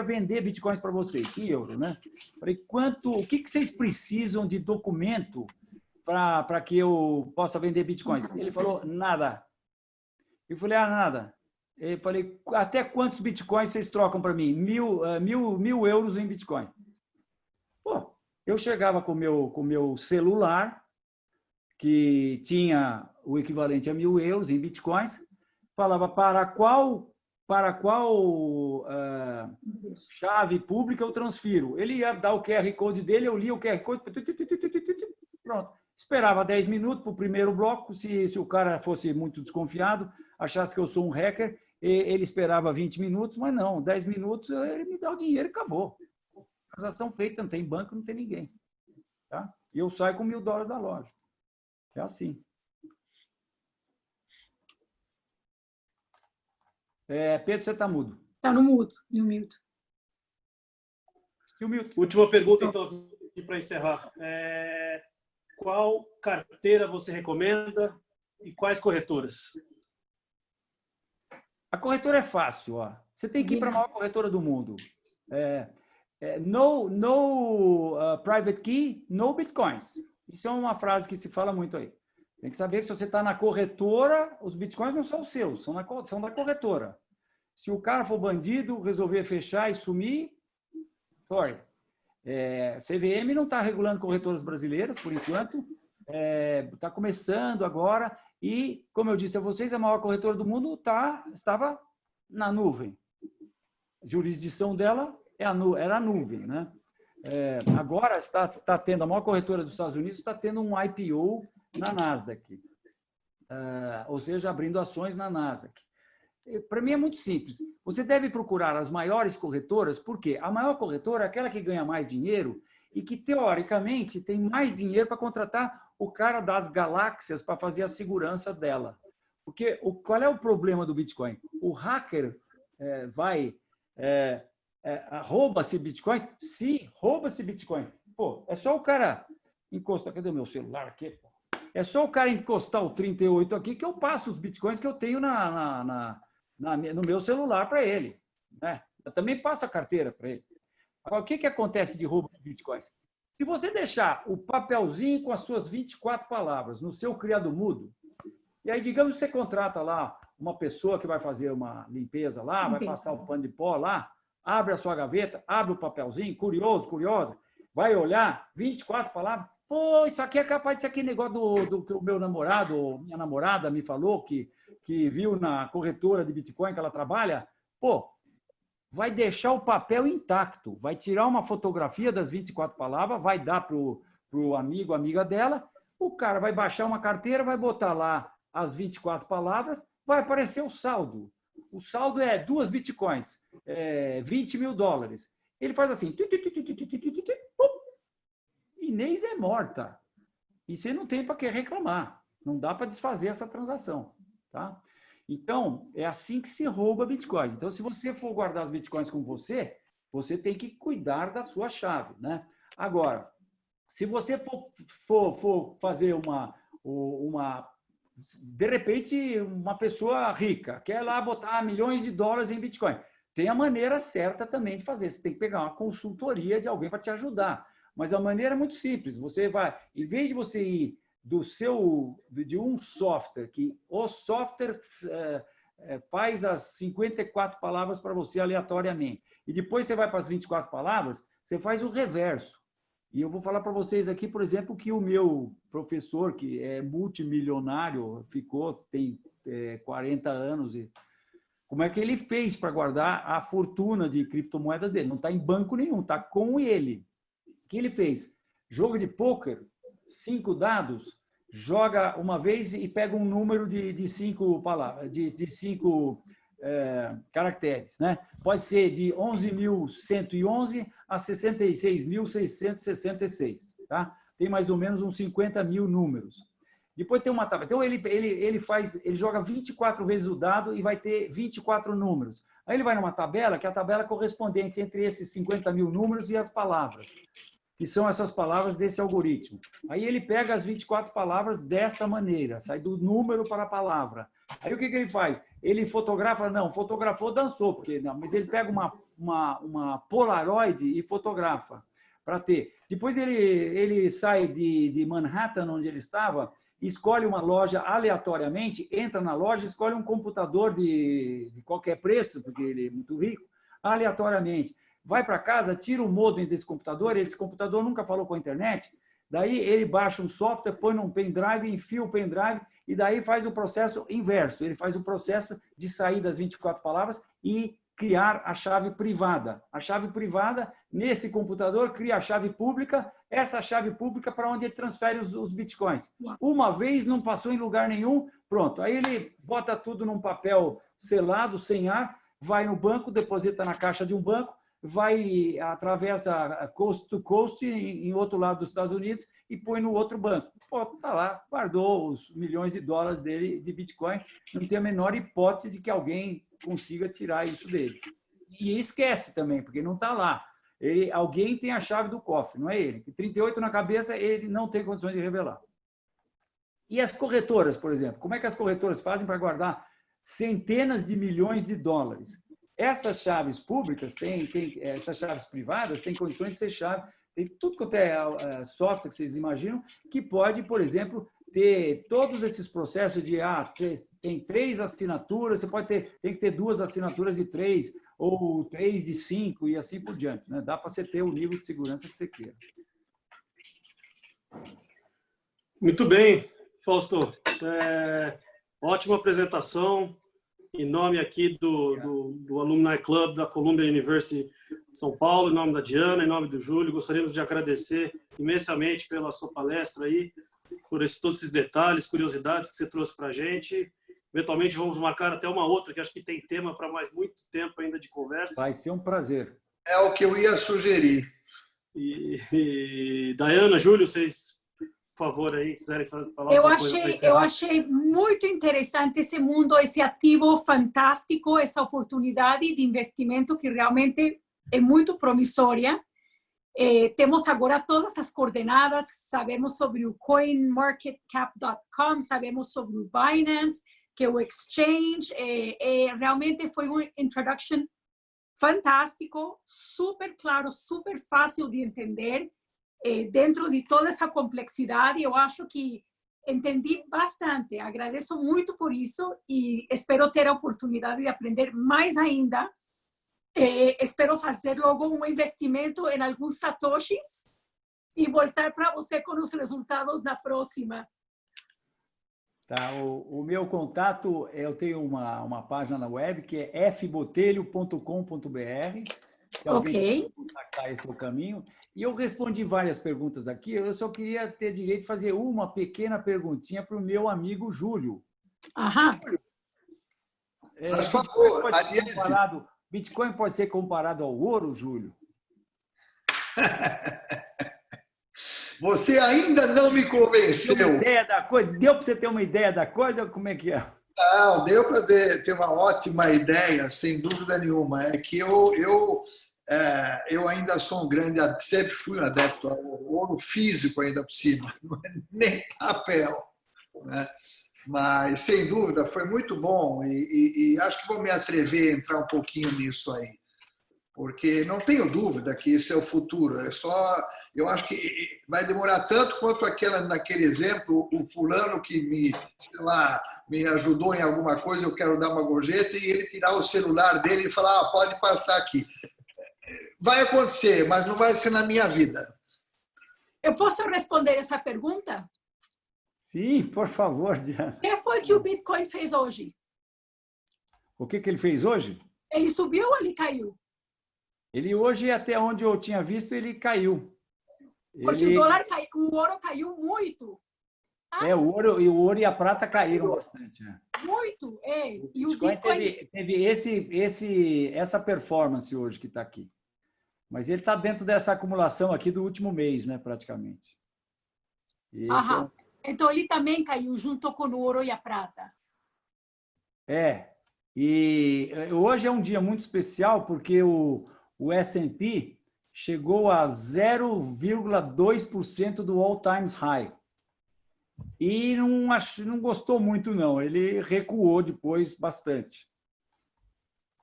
vender bitcoins para vocês, em euro, né? Falei, o que vocês precisam de documento para que eu possa vender bitcoins? Ele falou, nada. Eu falei, nada. Eu falei, até quantos bitcoins vocês trocam para mim? 1.000 euros em bitcoin. Pô, eu chegava com o meu celular, que tinha o equivalente a 1.000 euros em bitcoins, falava para qual chave pública eu transfiro. Ele ia dar o QR Code dele, eu lia o QR Code, pronto. Esperava 10 minutos para o primeiro bloco, se o cara fosse muito desconfiado, achasse que eu sou um hacker, ele esperava 20 minutos, mas não, 10 minutos ele me dá o dinheiro e acabou. Transação feita, não tem banco, não tem ninguém. Tá? E eu saio com $1.000 da loja. É assim. Pedro, você está mudo. Está no mudo. Última pergunta, então, para encerrar. Qual carteira você recomenda e quais corretoras? A corretora é fácil. Ó. Você tem que ir para a maior corretora do mundo. No private key, no bitcoins. Isso é uma frase que se fala muito aí. Tem que saber que se você está na corretora, os bitcoins não são seus, são da corretora. Se o cara for bandido, resolver fechar e sumir, sorry. CVM não está regulando corretoras brasileiras, por enquanto. Está começando agora. E, como eu disse a vocês, a maior corretora do mundo estava na nuvem. A jurisdição dela era a nuvem, né? Agora está tendo, a maior corretora dos Estados Unidos está tendo um IPO na Nasdaq, ou seja, abrindo ações na Nasdaq. Para mim é muito simples. Você deve procurar as maiores corretoras, porque a maior corretora é aquela que ganha mais dinheiro e que, teoricamente, tem mais dinheiro para contratar o cara das galáxias para fazer a segurança dela. Porque qual é o problema do Bitcoin? O hacker rouba-se bitcoins? Sim, rouba-se bitcoin. Pô, é só o cara encostar... Cadê o meu celular aqui? Pô? É só o cara encostar o 38 aqui que eu passo os bitcoins que eu tenho no meu celular para ele. Né? Eu também passo a carteira para ele. Agora, o que acontece de roubo de bitcoins? Se você deixar o papelzinho com as suas 24 palavras no seu criado mudo, e aí, digamos que você contrata lá uma pessoa que vai fazer uma limpeza lá, vai passar o pano de pó lá, abre a sua gaveta, abre o papelzinho, curiosa, vai olhar, 24 palavras, pô, isso aqui é capaz, isso aqui é negócio do que o meu namorado ou minha namorada me falou, que que viu na corretora de Bitcoin que ela trabalha, pô, vai deixar o papel intacto, vai tirar uma fotografia das 24 palavras, vai dar para o amigo, amiga dela, o cara vai baixar uma carteira, vai botar lá as 24 palavras, vai aparecer o saldo. O saldo é 2 bitcoins, 20 mil dólares. Ele faz assim, Inês é morta. E você não tem para que reclamar. Não dá para desfazer essa transação. Tá? Então, é assim que se rouba bitcoins. Então, se você for guardar as bitcoins com você, você tem que cuidar da sua chave. Né? Agora, se você for fazer de repente, uma pessoa rica quer lá botar milhões de dólares em Bitcoin. Tem a maneira certa também de fazer. Você tem que pegar uma consultoria de alguém para te ajudar. Mas a maneira é muito simples. Você vai, em vez de você ir de um software, que o software faz as 54 palavras para você aleatoriamente, e depois você vai para as 24 palavras, você faz o reverso. E eu vou falar para vocês aqui, por exemplo, que o meu professor, que é multimilionário, tem 40 anos, e como é que ele fez para guardar a fortuna de criptomoedas dele? Não está em banco nenhum, está com ele. O que ele fez? Jogo de pôquer, 5 dados, joga uma vez e pega um número de 5 palavras, de 5 caracteres, né? Pode ser de 11.111 a 66.666, tá? Tem mais ou menos uns 50 mil números. Depois tem uma tabela. Então ele joga 24 vezes o dado e vai ter 24 números. Aí ele vai numa tabela, que é a tabela correspondente entre esses 50 mil números e as palavras, que são essas palavras desse algoritmo. Aí ele pega as 24 palavras dessa maneira, sai do número para a palavra. Aí o que ele faz? Ele fotografa, não, fotografou, dançou, porque não, mas ele pega uma Polaroid e fotografa para ter. Depois ele sai de Manhattan, onde ele estava, escolhe uma loja aleatoriamente, entra na loja, escolhe um computador de qualquer preço, porque ele é muito rico, aleatoriamente. Vai para casa, tira o modem desse computador, esse computador nunca falou com a internet, daí ele baixa um software, põe num pendrive, enfia o pendrive e daí faz o processo inverso. Ele faz o processo de sair das 24 palavras e criar a chave privada. A chave privada, nesse computador, cria a chave pública, essa chave pública para onde ele transfere os bitcoins. Uma vez, não passou em lugar nenhum, pronto. Aí ele bota tudo num papel selado, sem ar, vai no banco, deposita na caixa de um banco, atravessa coast to coast em outro lado dos Estados Unidos e põe no outro banco. Pô, tá lá, guardou os milhões de dólares dele de Bitcoin, não tem a menor hipótese de que alguém consiga tirar isso dele. E esquece também, porque não está lá. Alguém tem a chave do cofre, não é ele. 38 na cabeça, ele não tem condições de revelar. E as corretoras, por exemplo? Como é que as corretoras fazem para guardar centenas de milhões de dólares? Essas chaves públicas, essas chaves privadas, têm condições de ser chave. Tem tudo quanto é software que vocês imaginam, que pode, por exemplo, ter todos esses processos de tem 3 assinaturas, tem que ter 2 assinaturas de 3, ou 3 de 5, e assim por diante. Né? Dá para você ter o nível de segurança que você queira. Muito bem, Fausto. Ótima apresentação. Em nome aqui do Alumni Club da Columbia University de São Paulo, em nome da Diana, em nome do Júlio, gostaríamos de agradecer imensamente pela sua palestra aí, por todos esses detalhes, curiosidades que você trouxe para a gente. Eventualmente vamos marcar até uma outra, que acho que tem tema para mais muito tempo ainda de conversa. Vai ser um prazer. É o que eu ia sugerir. E Diana, Júlio, vocês, por favor, aí, quiserem falar alguma coisa para encerrar. Eu achei muito interessante esse mundo, esse ativo fantástico, essa oportunidade de investimento que realmente é muito promissória. Temos agora todas as coordenadas, sabemos sobre o coinmarketcap.com, sabemos sobre o Binance, que é o exchange. Realmente foi uma introduction fantástico, super claro, super fácil de entender. Dentro de toda essa complexidade, eu acho que entendi bastante. Agradeço muito por isso e espero ter a oportunidade de aprender mais ainda. Espero fazer logo um investimento em alguns satoshis e voltar para você com os resultados na próxima. Tá, o meu contato, eu tenho uma página na web que é fbotelho.com.br. Se alguém quiser contactar, esse é o caminho. E eu respondi várias perguntas aqui. Eu só queria ter direito de fazer uma pequena perguntinha para o meu amigo Júlio. Aham. Por favor, Bitcoin pode ser comparado ao ouro, Júlio? Você ainda não me convenceu. Deu para você ter uma ideia da coisa? Como é que é? Não, deu para ter uma ótima ideia, sem dúvida nenhuma. É que eu ainda sou um grande, sempre fui um adepto ao ouro físico ainda por cima, nem papel, né? Mas, sem dúvida, foi muito bom e acho que vou me atrever a entrar um pouquinho nisso aí, porque não tenho dúvida que esse é o futuro. Eu acho que vai demorar tanto quanto naquele exemplo, o fulano que me ajudou em alguma coisa, eu quero dar uma gorjeta, e ele tirar o celular dele e falar, pode passar aqui. Vai acontecer, mas não vai ser na minha vida. Eu posso responder essa pergunta? Sim, por favor, Diana. O que foi que o Bitcoin fez hoje? O que ele fez hoje? Ele subiu ou ele caiu? Ele hoje, até onde eu tinha visto, ele caiu. Porque o dólar caiu, o ouro caiu muito. O ouro e a prata caíram bastante. Muito, E o Bitcoin teve essa performance hoje que está aqui. Mas ele está dentro dessa acumulação aqui do último mês, né, praticamente. Aham. Então, ele também caiu junto com o ouro e a prata. E hoje é um dia muito especial porque o S&P chegou a 0,2% do all-time high. E não gostou muito, não. Ele recuou depois bastante.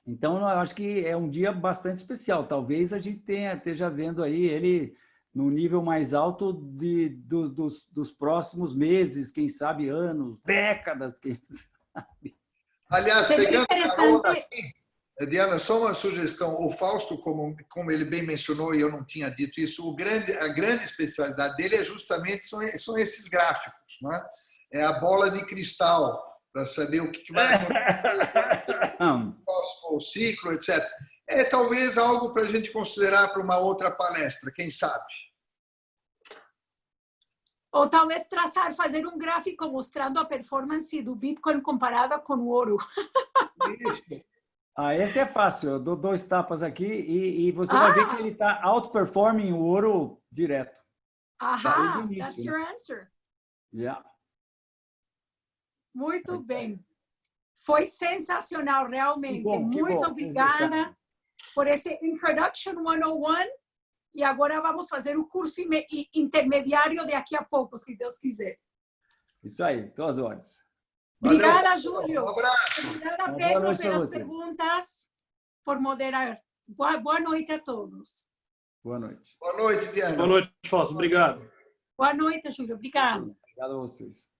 Então, eu acho que é um dia bastante especial. Talvez a gente esteja vendo aí ele no nível mais alto dos próximos meses, quem sabe anos, décadas, quem sabe. Aliás, pegando carona aqui, Diana, só uma sugestão. O Fausto, como ele bem mencionou, e eu não tinha dito isso, a grande especialidade dele justamente são esses gráficos, né? É a bola de cristal, para saber o que vai acontecer no próximo ciclo, etc. É talvez algo para a gente considerar para uma outra palestra, quem sabe? Ou talvez fazer um gráfico mostrando a performance do Bitcoin comparada com o ouro. Isso. Esse é fácil. Eu dou 2 tapas aqui e você vai ver que ele está outperforming o ouro direto. That's your answer. Yeah. Muito bem. Foi sensacional, realmente. Muito obrigada por esse Introduction 101. E agora vamos fazer o curso intermediário daqui a pouco, se Deus quiser. Isso aí, estou às ordens. Obrigada, Júlio. Um abraço. Obrigada, Pedro, pelas perguntas, por moderar. Boa noite a todos. Boa noite. Boa noite, Diana. Boa noite, Fausto. Obrigado. Boa noite, Júlio. Obrigada. Obrigado a vocês.